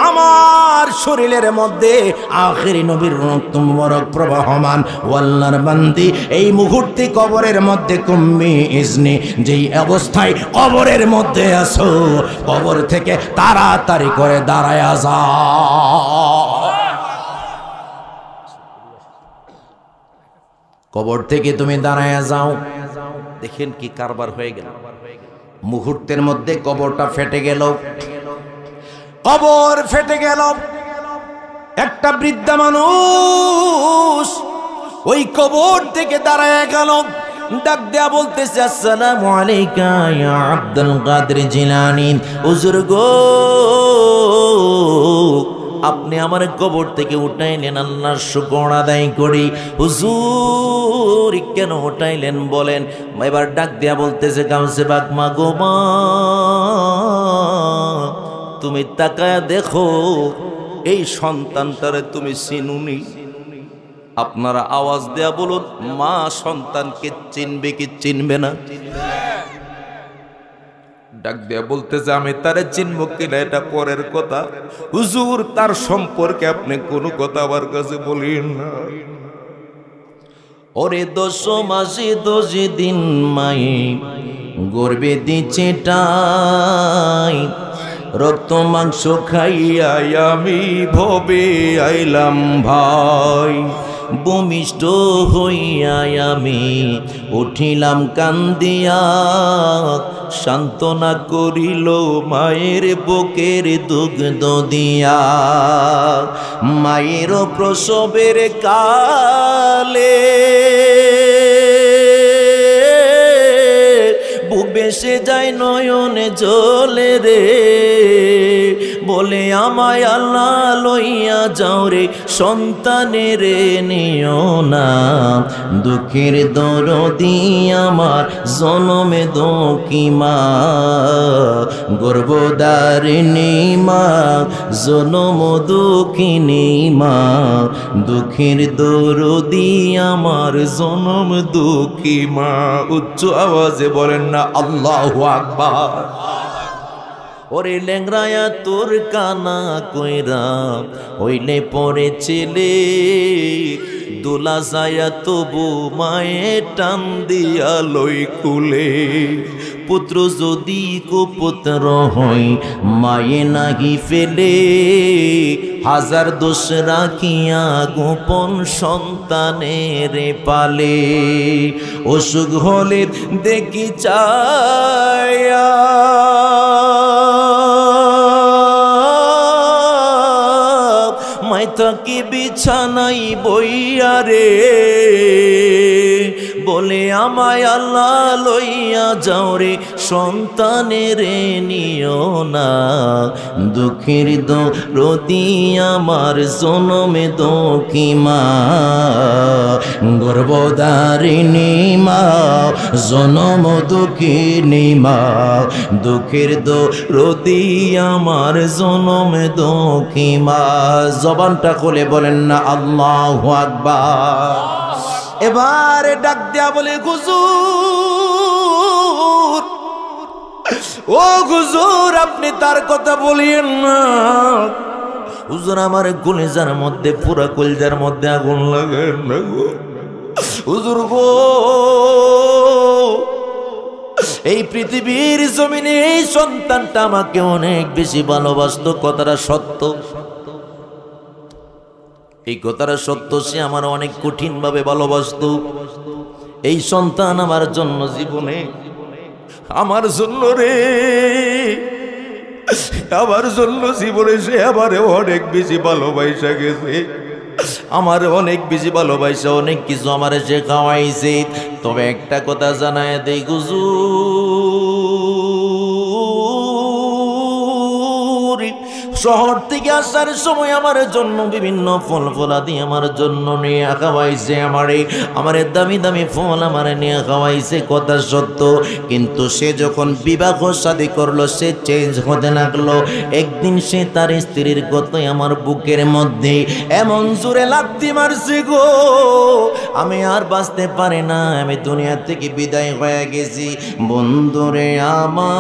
S1: আমার শরীরের মধ্যে আখেরি নবীর রক্ত মুবারক প্রবাহমান। ওয়াল্লাহর বান্দি এই মুহূর্তে কবরের মধ্যে কুম্মি ইজনি যেই অবস্থায় কবরের মধ্যে আছো, কবর থেকে তাড়াতাড়ি করে দাঁড়ায়া যাও। কবর থেকে তুমি দাঁড়ায়া যাও। দেখেন কি কারবার হয়ে গেল, মুহূর্তের মধ্যে কবরটা ফেটে গেল, কবর ফেটে গেল। একটা বৃদ্ধা মানুষ ওই কবর থেকে দাঁড়ায়া গেল, ডাক দেয়া বলতেছে আসসালামু আলাইকা ইয়া আব্দুল কাদের জিলানী। হুজুর গো আপনি আমার কবর থেকে উঠাইলেন, আল্লাহর শুকর আদায় করি। হুজুর কেন উঠাইলেন বলেন? এবার ডাক দেয়া বলতেছে গাউসে পাক মা গো মা তুমি তাকায়া দেখো এই সন্তানটারে তুমি চিনুনি? আপনারা আওয়াজ দেয়া বলুন, মা সন্তানকে চিনবে কি চিনবে না? ডাক দেয়া বলতেছে আমি তারে চিনব কিনা এটা পরের কথা, হুজুর তার সম্পর্কে আপনি কোনো কথা আমার কাছে বলেন না। ওরে 10 মাসে 10 দিন মাই গর্বে দিচ্ছে টাই, রক্ত মাংস খাইয়া আমি ভবে আইলাম ভাই, ভূমিষ্ঠ হইয়া আমি উঠিলাম কান্দিয়া, সান্ত্বনা করিল মায়ের বুকের দুগ্ধ দিয়া, মায়ের প্রসবের কালে বুক বেসে যায় নয়নে জলে রে, বলে আমায় আল্লাহ লইয়া যাও রে, সন্তানের নিও না, দুঃখের দরদি আমার জনমে দুঃখী মা, গর্ভধারিণী মা জনম দুঃখিনী মা, দুঃখের দরদি আমার জনম দুঃখী মা। উচ্চ আওয়াজে বলেন না আল্লাহু আকবার। ওরে লেংরায়া তোর কানা কইরা হইলে পরে ছেলে, দোলা যায়া তবু মায়ে টান দিয়া লই কুলে, পুত্র যদি কুপুত্র হয় মায়ে নাহি ফেলে, হাজার দোষ রাখিয়া গোপন সন্তানের পালে, অসুখ হলে দেখি চায়া মাই থাকি বিছানাই বইয়া রে, বলে আমায় আল্লাহ লইয়া যাও রে, সন্তানের নিও না, দুঃখের দরদি আমার জনমে দুঃখী মা, গর্ভধারিণী মা জনম দুঃখিনী মা, দুঃখের দরদি আমার জনমে দুঃখী মা। জবানটা খুলে বলেন না আল্লাহু আকবার। এবারে ডাক দেয়া বলে, হুজুর, ও হুজুর, আপনি তার কথা বলিয়েন না। হুজুর, আমার কলিজার মধ্যে, পুরা কলিজার মধ্যে আগুন লাগায় না গো হুজুর গো। এই পৃথিবীর জমিনে এই সন্তানটা আমাকে অনেক বেশি ভালোবাসতো, কথাটা সত্য, এই কথাটা সত্য। সে আমার অনেক কঠিন ভাবে ভালোবাসতো। এই সন্তান আমার জন্য জীবনে, আমার জন্য রে, আমার জন্য জীবনে সে আমারে অনেক বেশি ভালোবাসা গেছে, আমার অনেক বেশি ভালোবাসা, অনেক কিছু আমারে সে খাওয়াইছে। তবে একটা কথা জানায় দেই হুজুর, শহর থেকে আসার সময় আমার জন্য বিভিন্ন ফল ফলাদি আমার জন্য নিয়ে খাওয়াইছে, আমারে দামি দামি ফল আমারে নিয়ে খাওয়াইছে, কথা সত্য। কিন্তু সে যখন বিবাহ শাদী করলো, সে চেঞ্জ হতে লাগলো। একদিন সে তার স্ত্রীর কথাই আমার বুকের মধ্যে এমন জোরে লাথি মারছে গো, আমি আর বাঁচতে পারি না, আমি দুনিয়া থেকে বিদায় হয়ে গেছি। বন্ধুরে আমার,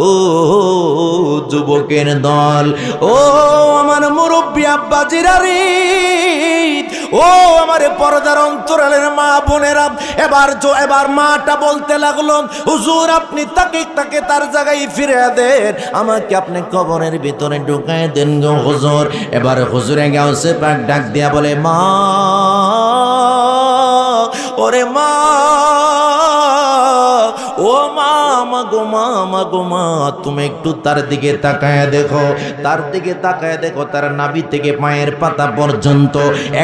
S1: ও যুবকের দল, ও আমার মুরব্বী আব্বাজিরা রে, ও আমার পর্দার অন্তরালের মা বোনেরা, এবার মাটা বলতে লাগলো, হুজুর, আপনি তাকে তার জায়গায় ফিরে দেন, আমাকে আপনি কবরের ভিতরে ঢুকায় দেন গো হুজুর। এবার হুজুরে গাউসে পাক ডাক দিয়া বলে, মা, ওরে মা, ও মা, মাগো মা, মাগো মা, তুমি একটু তার দিকে তাকায় দেখো, তার দিকে তাকায় দেখো, তার নাভি থেকে পায়ের পাতা পর্যন্ত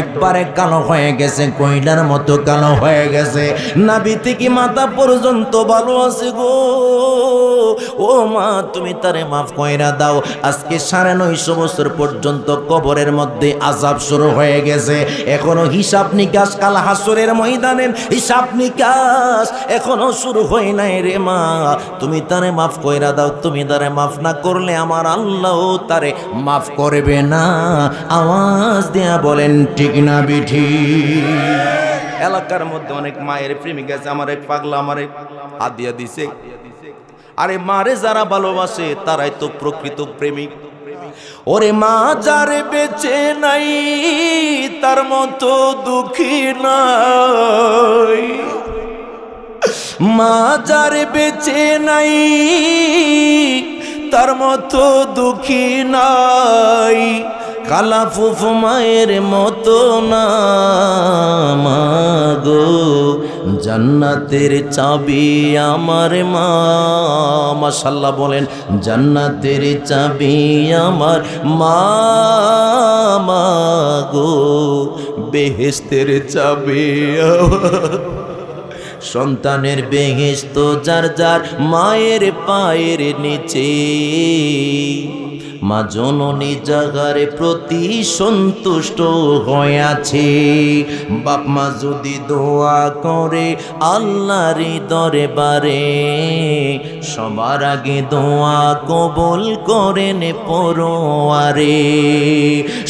S1: একবারে কালো হয়ে গেছে, কয়লার মতো কালো হয়ে গেছে, নাভি থেকে মাথা পর্যন্ত ভালো আছে গো। ও মা, তুমি তারে মাফ কইরা দাও। আজকে 950 বছর পর্যন্ত কবরের মধ্যে আযাব শুরু হয়ে গেছে, এখনো হিসাব নিকাশ, কাল হাসরের ময়দানে হিসাব নিকাশ এখনো শুরু হয় নাই রে মা, তুমি তারে মাফ কইরা দাও। তুমি তারে মাফ না করলে আমার আল্লাহ তারে মাফ করবে না। আওয়াজ দেয়া বলেন ঠিক না বিঠি? এলাকার মধ্যে অনেক মায়ের প্রেমিক আছে, আমার এক পাগলা আমারে হাত দিয়া দিছে। আরে মারে যারা ভালোবাসে তারাই তো প্রকৃত প্রেমিক। ওরে মা যারে বেঁচে নাই তার মতো দুঃখী নাই, মা যারে বেঁচে নাই তার মতো দুঃখী নাই, কালা ফুফু মায়ের মতো না মাগো, জান্নাতের চাবি আমার মা। মাশাআল্লাহ বলেন, জান্নাতের চাবি আমার মা, মাগো বেহেশতের চাবি আমার। সন্তানের বেহেশত যার যার মায়ের পায়ের নিচে, মা জননী জাগারে প্রতি সন্তুষ্ট হয়েছে। বাপ মা যদি দোয়া করে আল্লাহর দরবারে, সবার আগে দোয়া কবুল করেন পরোয়ারে।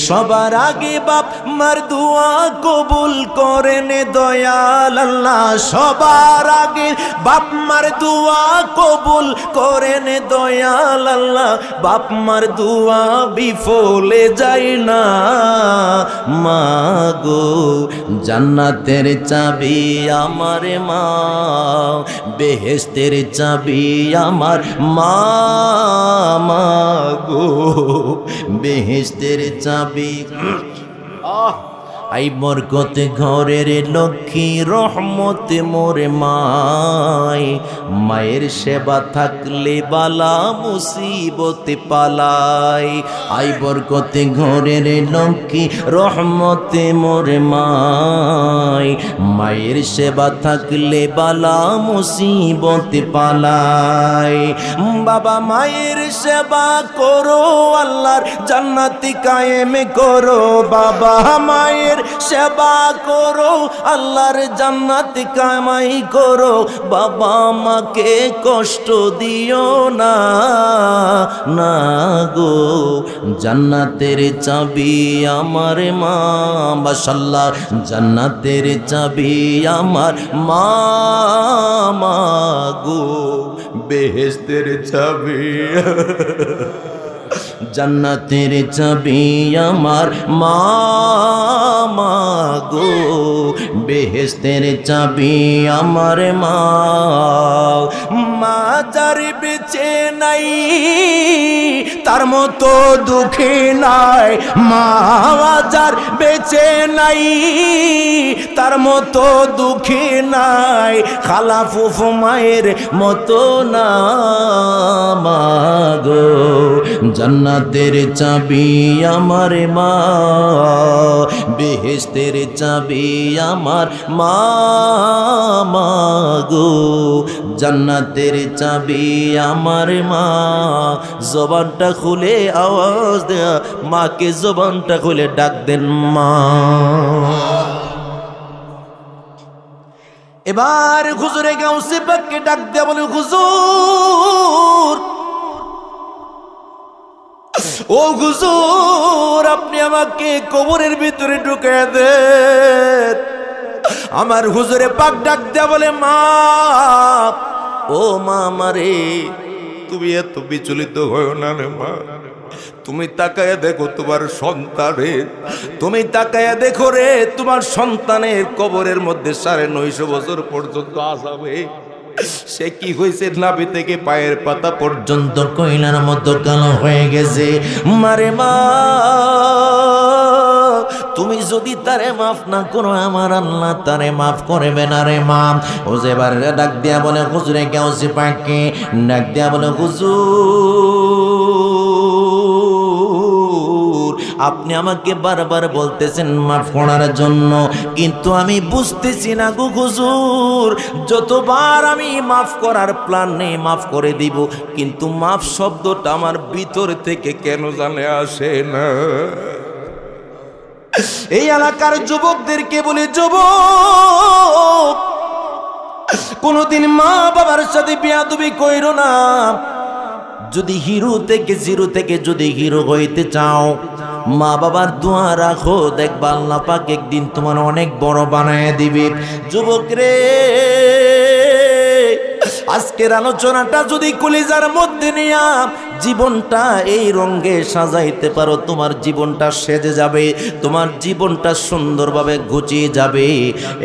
S1: সবার আগে বাপ মার দোয়া কবুল করেন দয়াল আল্লাহ, সবার আগে বাপ মার দোয়া কবুল করেন দয়াল আল্লাহ। বাপ মার দোয়া বিফলে যায় না মাগো, জান্নাতের চাবি আমার মা, বেহেশতের চাবি আমার মা, মাগো বেহেশতের চাবি। আই বরকতে ঘরের লক্ষ্মী, রহমতে মোরে মাই, মায়ের সেবা থাকলে বালা মুসিবতে পালাই। আই বরকতে ঘরের লক্ষ্মী, রহমতে মোরে মাই, মায়ের সেবা থাকলে বালা মুসিবত পালায়। বাবা মায়ের সেবা করো, আল্লাহর জান্নাতি কায়েম করো। বাবা মায়ের সেবা করো, আল্লাহর জান্নাতি কামাই করো। বাবা মাকে কষ্ট দিও না, না গো। জান্নাতের চাবি আমার মা, মাশাআল্লাহ। জান্নাতের চাবি আমার মা, মা গো। বেহেশতের চাবি, জান্নাতের চাবি আমার মা, মা গো। বেহেশতের চাবি আমার মা। মা যার বেঁচে নাই তার মতো দুঃখী নাই। মা যার বেঁচে নাই তার মতো দুঃখী নাই। খালা ফুফু মায়ের মতো না মা গো। জান্নাতের চাবি আমার মা, বেহেশতের চাবি আমার মা, মা গো। জান্নাতের চাবি আমার মা। জবানটা খুলে আওয়াজ দেয়া মাকে, জবানটা খুলে ডাক দেন মা। এবার হুজুরে গাউসে পাককে ডাক দেয়া বলে, হুজুর, ও হুজুর, আপনি আমাকে কবরের ভিতরে ঢুকিয়ে দেন। আমার হুজুরে পাক ডাক দেয়া বলে, মা, ও মা আমারে, তুমি এত বিচলিত হও না রে মা। তুমি তাকায়া দেখো তোমার সন্তানের, তুমি তাকায়া দেখো রে তোমার সন্তানের কবরের মধ্যে 950 বছর পর্যন্ত আসাবে। সে কি হয়েছে, নাভি থেকে পায়ের পাতা পর্যন্ত কয়লার মতো কালো হয়ে গেছে। মারে মা, তুমি যদি তারে মাফ না করো আমার আল্লাহ তারে মাফ করবে না রে মা। ও যেবার ডাক দিয়া বলে, হুজুরে গাউসে পাককে ডাক দিয়া বলে, হুজুর, আপনি আমাকে বারবার বলতেছেন মাফ করার জন্য, কিন্তু আমি বুঝতেছি না গো হুজুর। যতবার আমি মাফ করার প্ল্যান নেই মাফ করে দিব, কিন্তু মাফ শব্দটা আমার ভিতর থেকে কেন জানে আসে না। এই এলাকার যুবকদেরকে বলে, যুবক, কোনদিন মা বাবার সাথে বেয়াদবি কইরো না। যদি হিরো থেকে জিরো থেকে যদি হিরো হইতে চাও, মা বাবার দোয়া রাখো, দেখবা আল্লাহ পাক একদিন তোমার অনেক বড় বানায় দিবে। যুবক রে, আজকের আলোচনাটা যদি কলিজার মধ্যে নিয়া জীবনটা এই রঙে সাজাইতে পারো, তোমার জীবনটা সেজে যাবে, তোমার জীবনটা সুন্দরভাবে গুছিয়ে যাবে।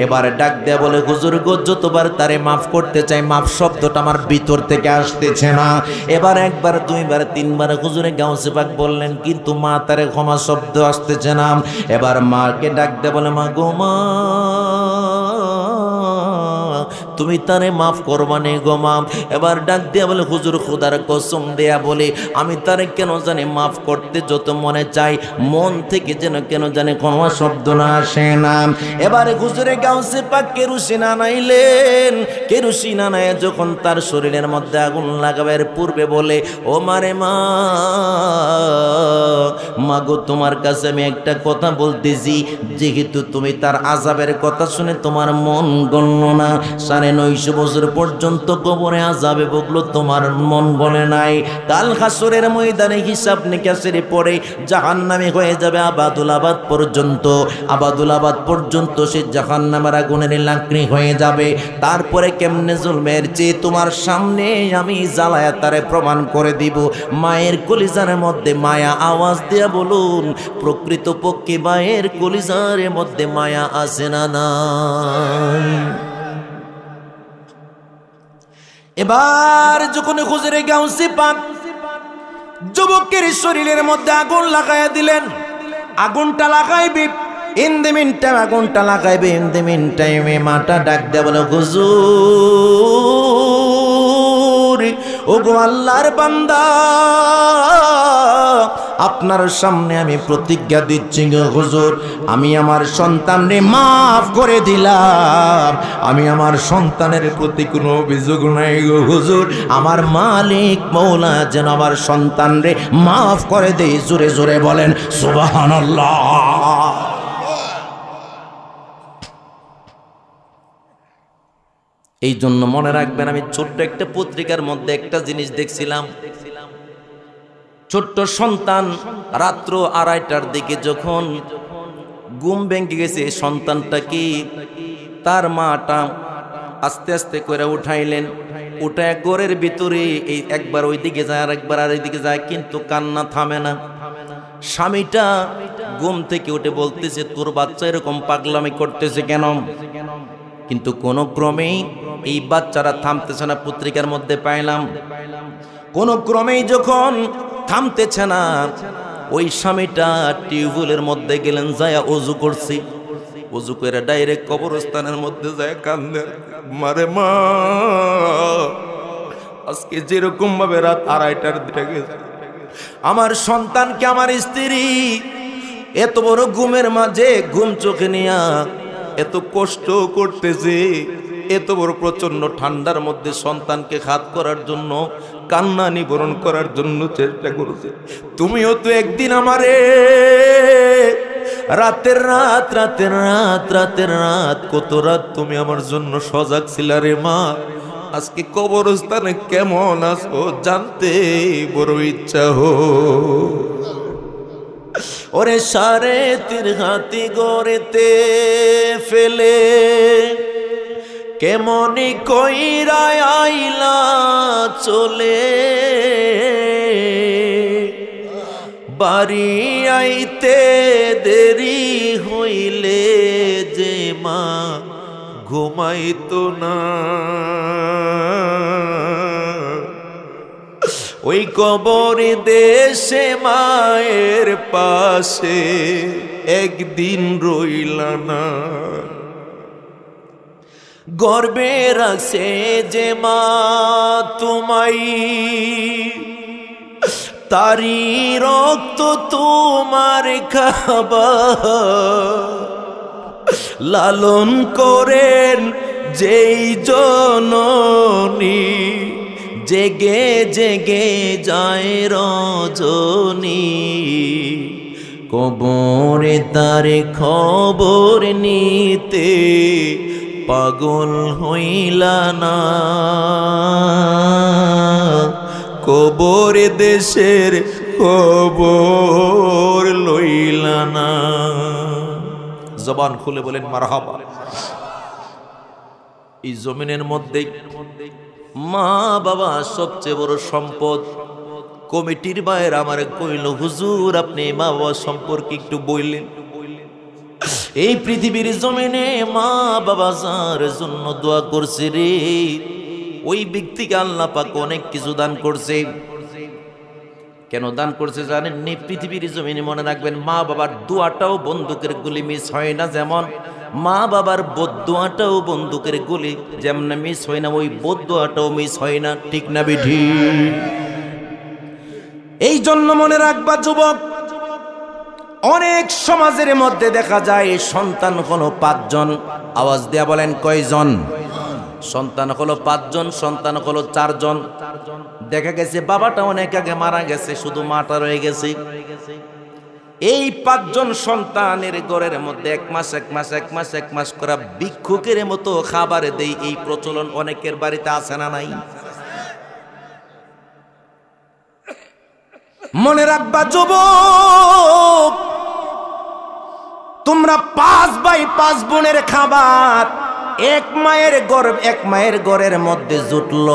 S1: এবার ডাক দেয়া বলে, হুজুর গো, যতবার তারে মাফ করতে চাই মাফ শব্দটা আমার ভিতর থেকে আসতেছে না। এবার একবার, দুইবার, তিনবার হুজুরে গাউসে পাক বললেন, কিন্তু মা তারে ক্ষমা শব্দ আসতেছে না। এবার মাকে ডাক দেয়া বলে, মা গো, মা, তুমি তারে মাফ করবা নে গো মা। এবার ডাক দিয়া বলে, হুজুর খোদার কসম দেয়া বলে, আমি তারে কেন জানি মাফ করতে যত মনে চাই, মন থেকে যেন কেন জানে কোনো শব্দ না আসে না। এবারে হুজুরে গাউসে পাক কেরোসিন আনাইলেন। কেরোসিন আনায় যখন তার শরীরের মধ্যে আগুন লাগাবার পূর্বে বলে, ও মারে মা, মা গো, তোমার কাছে আমি একটা কথা বলতেছি, যেহেতু তুমি তার আযাবের কথা শুনে তোমার মন গণ্য না, 950 বছর পর্যন্ত কবরে আযাবে ভুগলো, তোমার মন গলে নাই। কাল হাসরের ময়দানে হিসাব নিকাশের পরে জাহান্নামী হয়ে যাবে আবাদুল আবাদ পর্যন্ত। আবাদুল আবাদ পর্যন্ত সে জাহান্নামের আগুনের লাকড়ি হয়ে যাবে। তারপরে কেমনে জুলমের চেয়ে তোমার সামনে আমি জ্বালায়া তারে প্রমাণ করে দিব। মায়ের কলিজার মধ্যে মায়া, আওয়াজ দিয়া বলুন, প্রকৃত পক্ষে মায়ের কলিজার মধ্যে মায়া আছে না নাই? এবার যখন হুজুরে গাউসে পাক যুবকের শরীরের মধ্যে আগুন লাগাইয়া দিলেন, আগুনটা লাগাইবে, ইন দ্য মিন টাইম আগুনটা লাগাইবে, ইন দ্য মিন টাইমে মাটা ডাক দেয়া বলে, হুজুর, ওগো আল্লাহর বান্দা, আপনার সামনে আমি প্রতিজ্ঞা দিচ্ছি গো হুজুর, আমি আমার সন্তানরে মাফ করে দিলাম, আমি আমার সন্তানের প্রতি কোনো অভিযোগ নাই গো হুজুর, আমার মালিক মৌলা যেন আমার সন্তানরে মাফ করে দেই। জোরে জোরে বলেন সুবহানাল্লাহ। এই জন্য মনে রাখবেন, আমি ছোট্ট একটা পত্রিকার মধ্যে একটা জিনিস দেখছিলাম, ছোট্ট সন্তান রাত্র 2:30টার দিকে যখন ঘুম ভেঙে গেছে, সন্তানটা কি তার মাটা আস্তে আস্তে করে উঠাইলেন, উঠায় ঘরের ভিতরে এই একবার ওই দিকে যায় আর একবার আর এইদিকে যায়, কিন্তু কান্না থামে না। স্বামীটা ঘুম থেকে উঠে বলতেছে, তোর বাচ্চা এরকম পাগলামি করতেছে কেন? কিন্তু কোন ক্রমেই এই বাচ্চারা থামতেছে না। পত্রিকার মধ্যে পাইলাম কোন ক্রমেই যখন থামতেছে না, ওই স্বামীটা টিউবওয়েলের মধ্যে গেলেন, যায় অজু করছি, অজু করে ডাইরেক্ট কবরস্থানের মধ্যে যায় কান্দে, মারে মা আজকে যেরকম ভাবে রাত 2:30টার দিকে গেছে, আমার সন্তানকে আমার স্ত্রী এত বড় ঘুমের মাঝে ঘুম চোখে নিয়া এত কষ্ট করতেছে, এত বড় প্রচন্ড ঠান্ডার মধ্যে সন্তানকে খাত করার জন্য, কান্না নিবারণ করার জন্য চেষ্টা করেছে। তুমিও তো একদিন আমারে রাতের রাত কত রাত তুমি আমার জন্য সজাগ ছিলা রে মা, আজকে কবরস্থানে কেমন আছো জানতে বড় ইচ্ছা হো। ওরে সারে তীর হাতি গড়েতে ফেলে কেমনি কইরা আইলা চলে, বাড়ি আইতে দেরি হইলে যে মা ঘুমাইতো না, ওই কবর দেশে মায়ের পাশে একদিন রইলা না, গর্বে রাখছে যে মা তোমাই, তারি রক্ত তোমার খাবা, লালন করেন যেই জননী, জেগে জেগে যায় রজনী, কবরে তার খবর নিতে পাগল হইলা না, কবর দেশের খবর লইলা না। জবান খুলে বলেন মারহাবা। এই জমিনের মধ্যে মা বাবা সবচেয়ে বড় সম্পদ। কমিটির বাইরে আমার কইল, হুজুর আপনি মা বাবা সম্পর্কে একটু বললেন। এই পৃথিবীর জমিনে মা বাবা যার জন্য দোয়া করছে রে, ওই ব্যক্তিকে আল্লাহ পাক অনেক কিছু দান করছে। কেন দান করছে জানেন? পৃথিবীর জমিনে মনে রাখবেন, মা বাবার দোয়াটাও বন্দুকের গুলি মিস হয় না, যেমন মা বাবার বদদোয়াটাও বন্দুকের গুলি যেমন মিস হয় না, ওই বদদোয়াটাও মিস হয় না। ঠিক না বিধি? এই জন্য মনে রাখবা যুবক, অনেক সমাজের মধ্যে দেখা যায় সন্তান হলো 5 জন। আওয়াজ দেয়া বলেন কয়জন? সন্তান হলো 5 জন, সন্তান হলো 4 জন। দেখা গেছে বাবাটা অনেক আগে মারা গেছে, শুধু মাটা রয়ে গেছে। এই 5 জন সন্তানের ঘরের মধ্যে এক মাস করা ভিক্ষুকের মতো খাবার দেই, এই প্রচলন অনেকের বাড়িতে আছে না নাই? মনে রাখবা যুবক, তোমরা 5 ভাই 5 বোনের খাবার এক মায়ের ঘরের মধ্যে জুটল,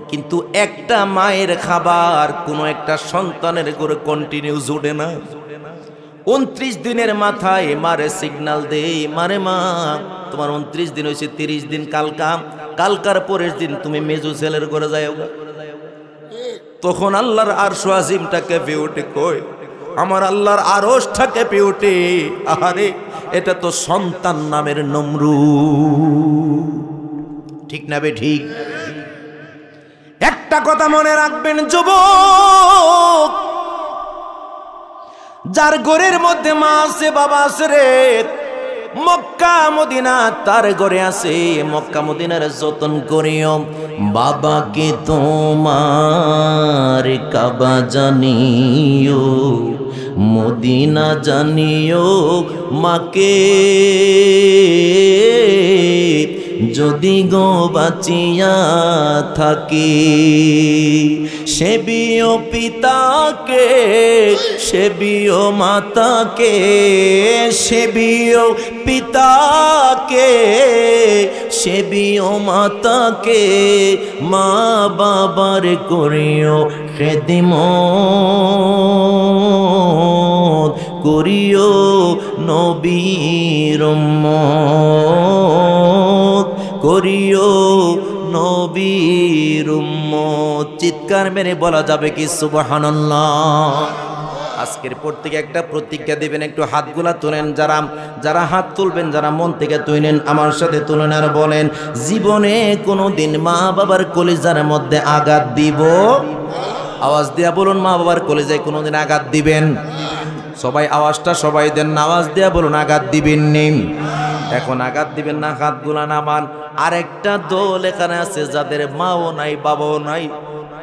S1: কিন্তু একটা মায়ের খাবার কোনো একটা সন্তানের ঘরে কন্টিনিউ জুটে না। 29 দিনের মাথায় মারে সিগন্যাল দেই, মারে মা তোমার 29 দিন হয়েছে, 30 দিন কালকার পরের দিন তুমি মেজু ছেলের ঘরে যাও। তখন আল্লাহর আরশ আজিমটা কেঁপে ওঠে, কই আমার আল্লাহর আরশটা কেঁপে ওঠে, আহারে এটা তো সন্তান নামের নমরুদ। ঠিক না বে ঠিক? একটা কথা মনে রাখবেন যুবক, যার ঘরের মধ্যে মা আছে বাবা আছে রে, মক্কা মদিনা তার ঘরে আছে, মক্কা মদিনার যতন করিও। বাবাকে তোমার কাবা জানিও, মদিনা জানিও, মাকে যদি গো বাঁচিয়া থাকি। সেবিও পিতাকে, সেবিও মাতাকে, সেবিও পিতাকে, সেবিও মাতাকে, মা বাবার করিও খেদমত, করিও নবীর উম্মত, করিও নবীর উম্মত। চিৎকার মেরে বলা যাবে কি সুবহানাল্লাহ? আজকের পর থেকে একটা প্রতিজ্ঞা দিবেন, একটু হাতগুলা তোলেন, যারা হাত তুলবেন, যারা মন থেকে তুলেন আমার সাথে তুলেন আর বলেন, জীবনে কোনোদিন মা বাবার কলিজার মধ্যে আঘাত দিব? আওয়াজ দিয়া বলুন, মা বাবার কলিজায় কোনোদিন আঘাত দিবেন? সবাই আওয়াজটা সবাই দেন, আওয়াজ দিয়া বলুন আঘাত দিবেন নি। এখন আঘাত দিবেন না, হাতগুলা নামান। আরেকটা দল এখানে আছে যাদের মাও নাই বাবাও নাই,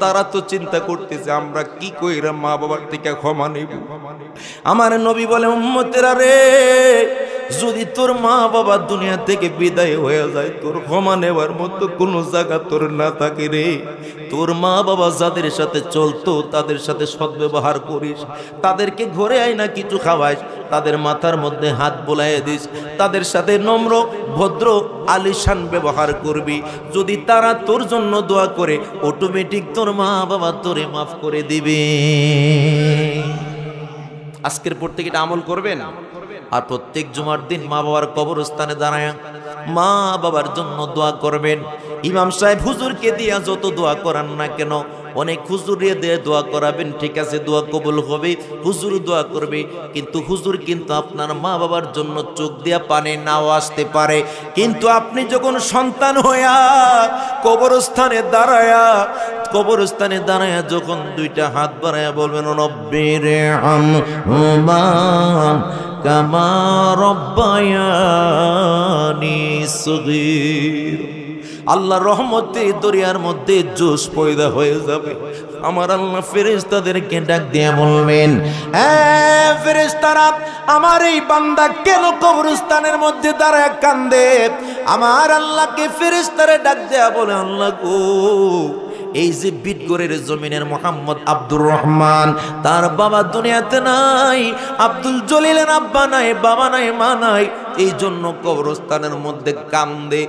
S1: তারা তো চিন্তা করতেছে আমরা কি কইরা মা বাবার থেকে ক্ষমা নেব। আমার নবী বলে, উম্মতেরা রে, যদি তোর মা বাবা দুনিয়া থেকে বিদায় হয়ে যায়, তোর ক্ষমা নেওয়ার মতো কোনো জায়গা তোর না থাকে রে। তোর মা বাবা যাদের সাথে চলতো তাদের সাথে সদ্ব্যবহার করিস, তাদেরকে ঘরে আয় না কিছু খাওয়াইস, তাদের মাথার মধ্যে হাত বোলাইয়ে দিস, তাদের সাথে নম্র ভদ্র আলিশান ব্যবহার করবি। যদি তারা তোর জন্য দোয়া করে, অটোমেটিক তোর মা বাবা তোরে মাফ করে দিবে। আজকের পর থেকে এটা আমল করবেন। আর প্রত্যেক জুমার দিন মা বাবার কবরস্থানে দাঁড়ায় মা বাবার জন্য দোয়া করবেন। ইমাম সাহেব হুজুরকে দিয়া যত দোয়া করান না কেন, অনেক হুজুরে দিয়ে দোয়া করাবেন, ঠিক আছে, দোয়া কবুল হবে, হুজুর দোয়া করবে, কিন্তু হুজুর কিন্তু আপনার মা বাবার জন্য চোখ দিয়া পানি নাও আসতে পারে। কিন্তু আপনি যখন সন্তান হইয়া কবরস্থানে দাঁড়ায়া যখন দুইটা হাত বাড়ায়া বলবেন, রব্বির হামহুমা কামা রব্বায়ানি সগীর, আল্লাহর রহমতে দরিয়ার মধ্যে জোশ পয়দা হয়ে যাবে। আমার আল্লাহ ফেরেশতাদেরকে ডাক দিয়ে বলবেন, ফেরেশতারা, আমার এই বান্দা কেন কবরস্থানের মধ্যে দাঁড়ায় কান্দে? আমার আল্লাহকে ফেরেশতারা ডাক দেয়া বলে, আল্লাহ গো, এই যে বিটগড়ের জমিনের মোহাম্মদ আব্দুর রহমান, তার বাবা দুনিয়াতে নাই, আব্দুল জলিলের আব্বা নাই, বাবা নাই, মা নাই, এই জন্য কবরস্থানের মধ্যে কান্দে।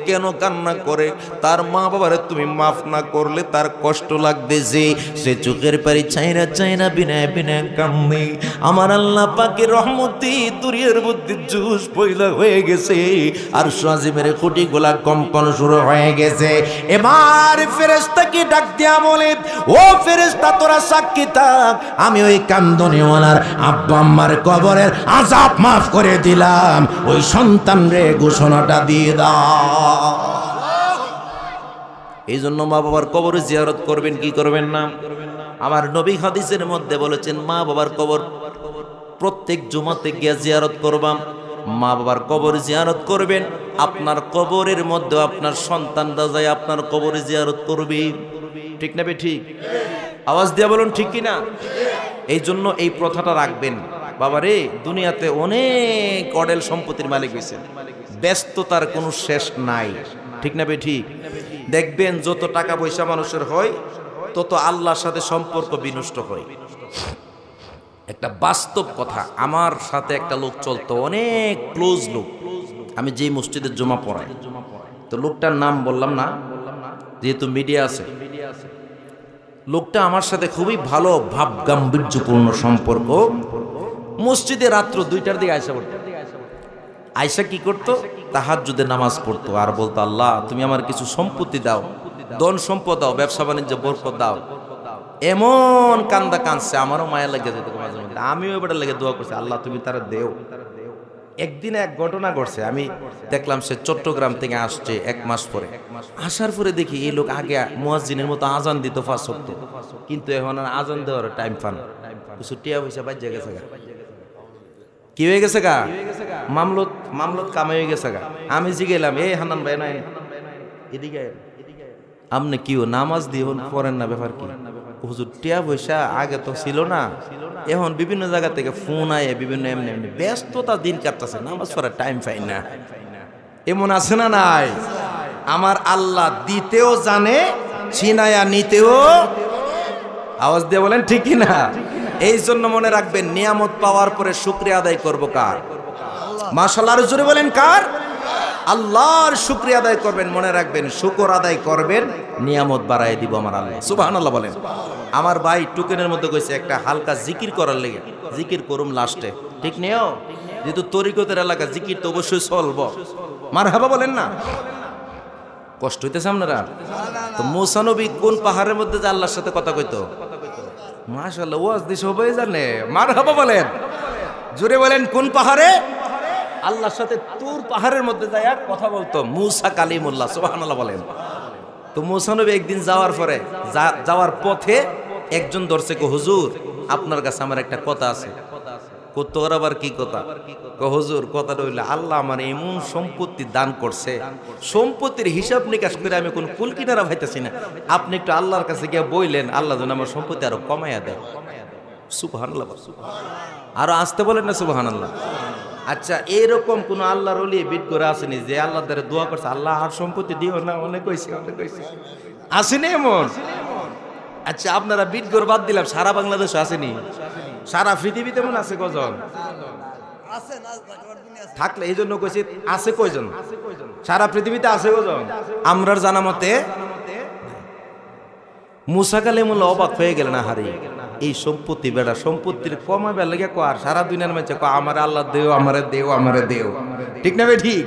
S1: কেন কান্না করে? তার মা বাবারে তুমি মাফ না করলে তার কষ্ট লাগতেছে, সে চোখের পানি চাইনা চাইনা বিনায় বিনায় কান্দে। আমার আল্লাহ পাকের রহমতে দুনিয়ার মধ্যে জোশ পয়দা হয়ে গেছে, আর আজিমের খুঁটি গোলা কম্পন শুরু হয়ে গেছে। এবার ফেরেশতাকে ডাক দিয়া বলে, ও ফেরেশতা, তোরা সাক্ষী থাক, আমি ওই কান্দনেওয়ালার আব্বা আম্মার কবরের আযাব মাফ করে দিলাম, ওই সন্তান রে ঘোষণাটা দিয়ে দাও। এই জন্য মা বাবার কবর জিয়ারত করবেন কি করবেন না? আমার নবী হাদিসের মধ্যে বলেছেন, মা বাবার কবর প্রত্যেক জুমাতে গিয়ে জিয়ারত করবাম। মা বাবার কবর জিয়ারত করবেন, আপনার কবরের মধ্যে আপনার সন্তানরা যায় আপনার কবর জিয়ারত করবে। ঠিক না বে ঠিক? আওয়াজ দিয়া বলুন ঠিক কিনা? এই জন্য এই প্রথাটা রাখবেন। বাবারে, দুনিয়াতে অনেক অডেল সম্পত্তির মালিক হয়েছেন, ব্যস্ততার কোনো শেষ নাই। ঠিক না বে ঠিক? দেখবেন যত টাকা পয়সা মানুষের হয়, তত আল্লাহর সাথে সম্পর্ক বিনষ্ট হয়। একটা বাস্তব কথা, আমার সাথে একটা লোক চলতো, অনেক ক্লোজ লোক, আমি যে মসজিদের জমা পড়াই, তো লোকটার নাম বললাম না যেহেতু মিডিয়া আছে। লোকটা আমার সাথে খুবই ভালো ভাব গাম্ভীর্যপূর্ণ সম্পর্ক। মসজিদে রাত্র 2টার দিকে আয়সা পড়তো। আয়সা কি করতো? তাহাজ্জুদের নামাজ পড়তো আর বলতো, আল্লাহ তুমি আমার কিছু সম্পত্তি দাও, ধন সম্পদ দাও, ব্যবসা বাণিজ্য বরকত দাও। এমন কান্দা কাঁদছে, আমারও মায়া লেগে যেত মাঝে মধ্যে। আমিও এবার লেগে দোয়া করছি, আল্লাহ তুমি তারা দেও। একদিন এক ঘটনা ঘটছে, আমি দেখলাম সে চট্টগ্রাম থেকে আসছে 1 মাস পরে। আসার পরে দেখি এই লোক আগে মুয়াজ্জিনের মতো আজান দিত 5 ওয়াক্ত, কিন্তু এখন আর আজান দেওয়ার টাইম পান না। কিছু টিয়া পয়সা বাজে গেছে গা, কি হয়ে গেছে গা, মামলত কামাই হয়ে গেছে গা। আমি জিগেলাম, এই হান্নান ভাই নাই এদিকে আপনি কিও নামাজ দিয়ে পড়েন না, ব্যাপার কি? হুজুর টিয়া পয়সা আগে তো ছিল না, এখন বিভিন্ন জায়গা থেকে ফোন আয়ে বিভিন্ন এমনি এমনি ব্যস্ততা দিন কাটতেছে, নামাজ পড়ার টাইম পাই না। এমন আছে না নাই? আমার আল্লাহ দিতেও জানে, ছিনায়া নিতেও। আওয়াজ দিয়ে বলেন ঠিক কি না? এই জন্য মনে রাখবেন, নিয়ামত পাওয়ার পরে শুকরিয়া আদায় করব কার? মাশাআল্লাহ, আর জোরে বলেন কার? আল্লাহর শুকরিয়া আদায় করবেন। মনে রাখবেন, শুকর আদায় করবেন, নিয়ামত বাড়ায় দিব আমার আল্লাহ। সুবহানাল্লাহ বলেন। আমার ভাই টুকেনের মধ্যে কইছে একটা হালকা জিকির করার লেগে, জিকির করুম লাস্টে, ঠিক নেও? যেহেতু তরিকতের এলাকা, জিকির তো অবশ্যই চলবো। মারহাবা বলেন না? কষ্ট হইতেছে আপনারা? তো মুসা নবী কোন পাহাড়ের মধ্যে যে আল্লাহর সাথে কথা কইতো? মাশাআল্লাহ, ওয়াজ দি সবাই জানে। মারহাবা বলেন, জোরে বলেন, কোন পাহাড়ে? আল্লাহর সাথে তুর পাহাড়ের মধ্যে যায় কথা বলতো মুসা কালিমুল্লাহ। সুবহানাল্লাহ বলেন। তো মুসা নবী একদিন যাওয়ার পথে একজন ধরছে, কো হুজুর আপনার কাছে আমার একটা কথা আছে। কো তোর আবার কি কথা? কো হুজুর কথাটা হইলো, আল্লাহ আমার এমন সম্পত্তি দান করছে, সম্পত্তির হিসাব নিকাশ করে আমি কোন কুল কিনারা পাইতেছি না। আপনি একটু আল্লাহর কাছে গিয়ে বললেন, আল্লাহ যেন আমার সম্পত্তি আরো কমাইয়া দেয়। সুবহানাল্লাহ, আরো আসতে বলেন না সুবহানাল্লাহ। আচ্ছা, এরকম কোন আল্লাহর ওলি বিট করে আসেনি যে আল্লাহ দ্বারা দোয়া করছে, আল্লাহ আর সম্পত্তি দিও না? অনেক কইছে, অনেক কইছে, আসেনি এমন? আচ্ছা, আপনারা বিট করে বাদ দিলাম, সারা বাংলাদেশে আসেনি? সারা পৃথিবীতে মনে আছে কজন? থাকলে এই জন্য কইছি আছে কয়জন? সারা পৃথিবীতে আছে কজন? আমরার জানা মতে মুসা কালিমুল্লাহ অবাক হয়ে গেলেন, না হারি এই সম্পত্তি বেড়া, সম্পত্তির কমাবে লাগে কর, সারা দুনিয়ার মাঝে আমার আল্লাহ দেও, আমারে দেও, আমারে দেও, ঠিক না? ঠিক।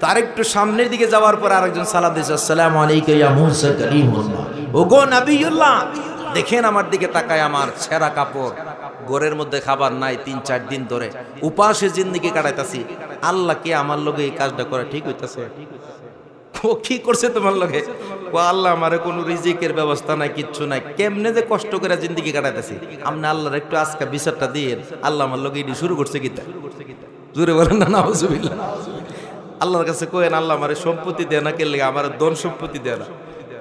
S1: তার একটু সামনের দিকে যাওয়ার পর আরেকজন সালাম দিয়েছে, আসসালামু আলাইকা ইয়া মুসা কালিমুল্লাহ। ওগো নবিয়ুল্লাহ, দেখেন আমার দিকে তাকায়, আমার ছেঁড়া কাপড়, ঘরের মধ্যে খাবার নাই, 3-4 দিন ধরে উপাসে জিন্দেগি কাটাইতাছি, আল্লাহ কে আমার লগে এই কাজটা করে ঠিক হইতাছে? ও কি করছে তোমার লগে? ও আল্লাহ আমারে কোনো রিজিকের ব্যবস্থা নাই, কিচ্ছু নাই, কেমনে যে কষ্ট করে জিন্দেগি কাটাইতেছি, আপনি আল্লাহর একটু আজকে বিচারটা দিয়ে আল্লাহ আমার লগে এটি শুরু করছে কিতা? জোরে বলেন না নাউজুবিল্লাহ। আল্লাহর কাছে কয়েন, আল্লাহ আমারে সম্পত্তি দেয় না, কে লেগে আমার ধন সম্পত্তি দেয় না।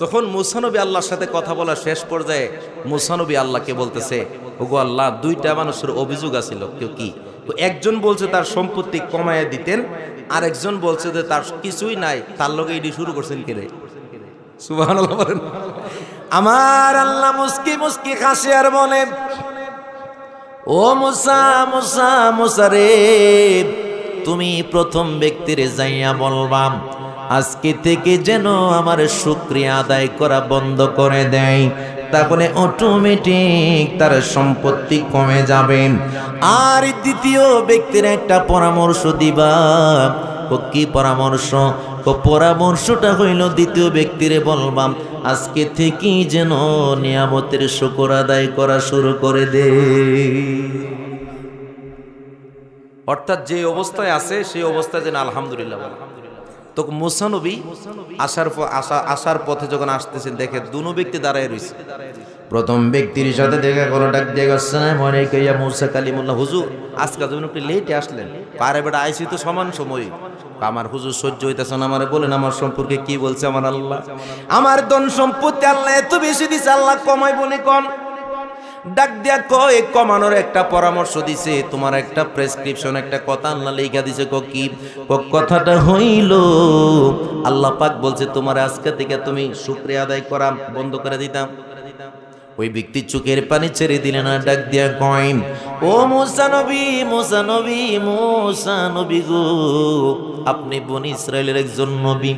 S1: তখন মুসা নবী আল্লাহর সাথে কথা বলা শেষ পর্যায়ে মুসা নবী আল্লাহকে বলতেছে, ওগো আল্লাহ, 2টা মানুষের অভিযোগ আছিল। কেউ কি? একজন বলছে তার সম্পত্তি কমায় দিতেন, আর একজন বলছে যে তার কিছুই নাই, তার লগে এটি শুরু করছেন কে রে? সুবহানাল্লাহ বলেন। আমার আল্লাহ মুস্কি মুস্কি হাসে আর বলে, ও মুসা, মুসা, মুসা রে, তুমি প্রথম ব্যক্তিরে যাইয়া বলবা আজকে থেকে যেন আমার শুকরিয়া আদায় করা বন্ধ করে দেয়, তাহলে অটোমেটিক তার সম্পত্তি কমে যাবে। আর দ্বিতীয় ব্যক্তির একটা পরামর্শ দিবা। কি পরামর্শ? পরামর্শটা হইল, দ্বিতীয় ব্যক্তিরে বলবাম আজকে থেকে যেন নিয়ামতের শুকর আদায় করা শুরু করে দে। অর্থাৎ যে অবস্থায় আছে সেই অবস্থায় যেন আলহামদুলিল্লাহ বলে। তো মুসা নবী আসার পথে যখন আসতেছেন, দেখে দুনো ব্যক্তি দাঁড়ায় রয়েছে। প্রথম ব্যক্তির সাথে দেখা করো, ডাক দিয়ে আসসালামু আলাইকা ইয়া মুসা কালিমুল্লাহ। হুজুর আজকে যখন একটু লেটে আসলেন, পারে বেটা আইসি তো সমান সময়, আমার হুজুর সহ্য হইতেছে না, আমারে বলেন আমার সম্পর্কে কি বলছে আমার আল্লাহ? আমার ধন সম্পত্তি আল্লাহ এত বেশি দিছে, আল্লাহ কমাইব নি কোন? ডাক দিয়া কয়, কমানোর একটা পরামর্শ দিছে, তোমার একটা প্রেসক্রিপশন, একটা কথা আল্লাহ লেখা দিছে। কি কথাটা হইল? আল্লাহ পাক বলছে তোমার আজকে থেকে তুমি শুকরিয়া আদায় করা বন্ধ করে দিতাম। ওই ব্যক্তি চোখের পানি ছেড়ে দিলেন, না ডাক দিয়া কয়, ও মুসা নবী, মুসা নবী, মুসা নবী গো, আপনি বনি ইসরাইলের একজন নবী,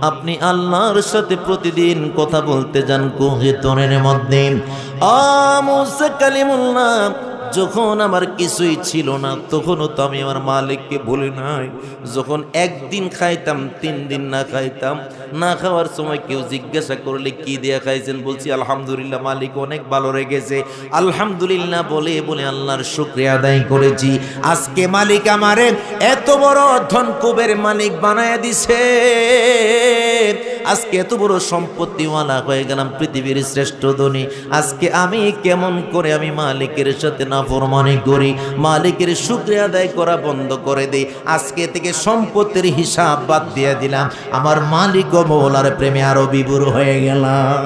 S1: আপনি আল্লাহর সাথে প্রতিদিন কথা বলতে যান কুহে তরের মধ্যে। মুসা কালিমুল্লাহ, যখন আমার কিছুই ছিল না তখনও তো আমি আমার মালিককে বলি নাই। যখন একদিন খাইতাম 3 দিন না খাইতাম, না খাওয়ার সময় কেউ জিজ্ঞাসা করলে কি দিয়ে খাইছেন, বলছি আলহামদুলিল্লাহ, মালিক অনেক ভালো রেখেছে, আলহামদুলিল্লাহ বলে বলে আল্লাহর শুকরিয়া আদায় করেছি। আজকে মালিক আমারে এত বড় ধনকুবের মালিক বানায় দিছে, আজকে এত বড় সম্পত্তিওয়ালা হয়ে গেলাম, পৃথিবীর শ্রেষ্ঠ ধনী। আজকে আমি কেমন করে আমি মালিকের সাথে নাফরমানি করি, মালিকের শুকরিয়া আদায় করা বন্ধ করে দেই। আজকে থেকে সম্পত্তির হিসাব বাদ দিয়ে দিলাম, আমার মালিক ও মওলার প্রেমে আরো বিভোর হয়ে গেলাম।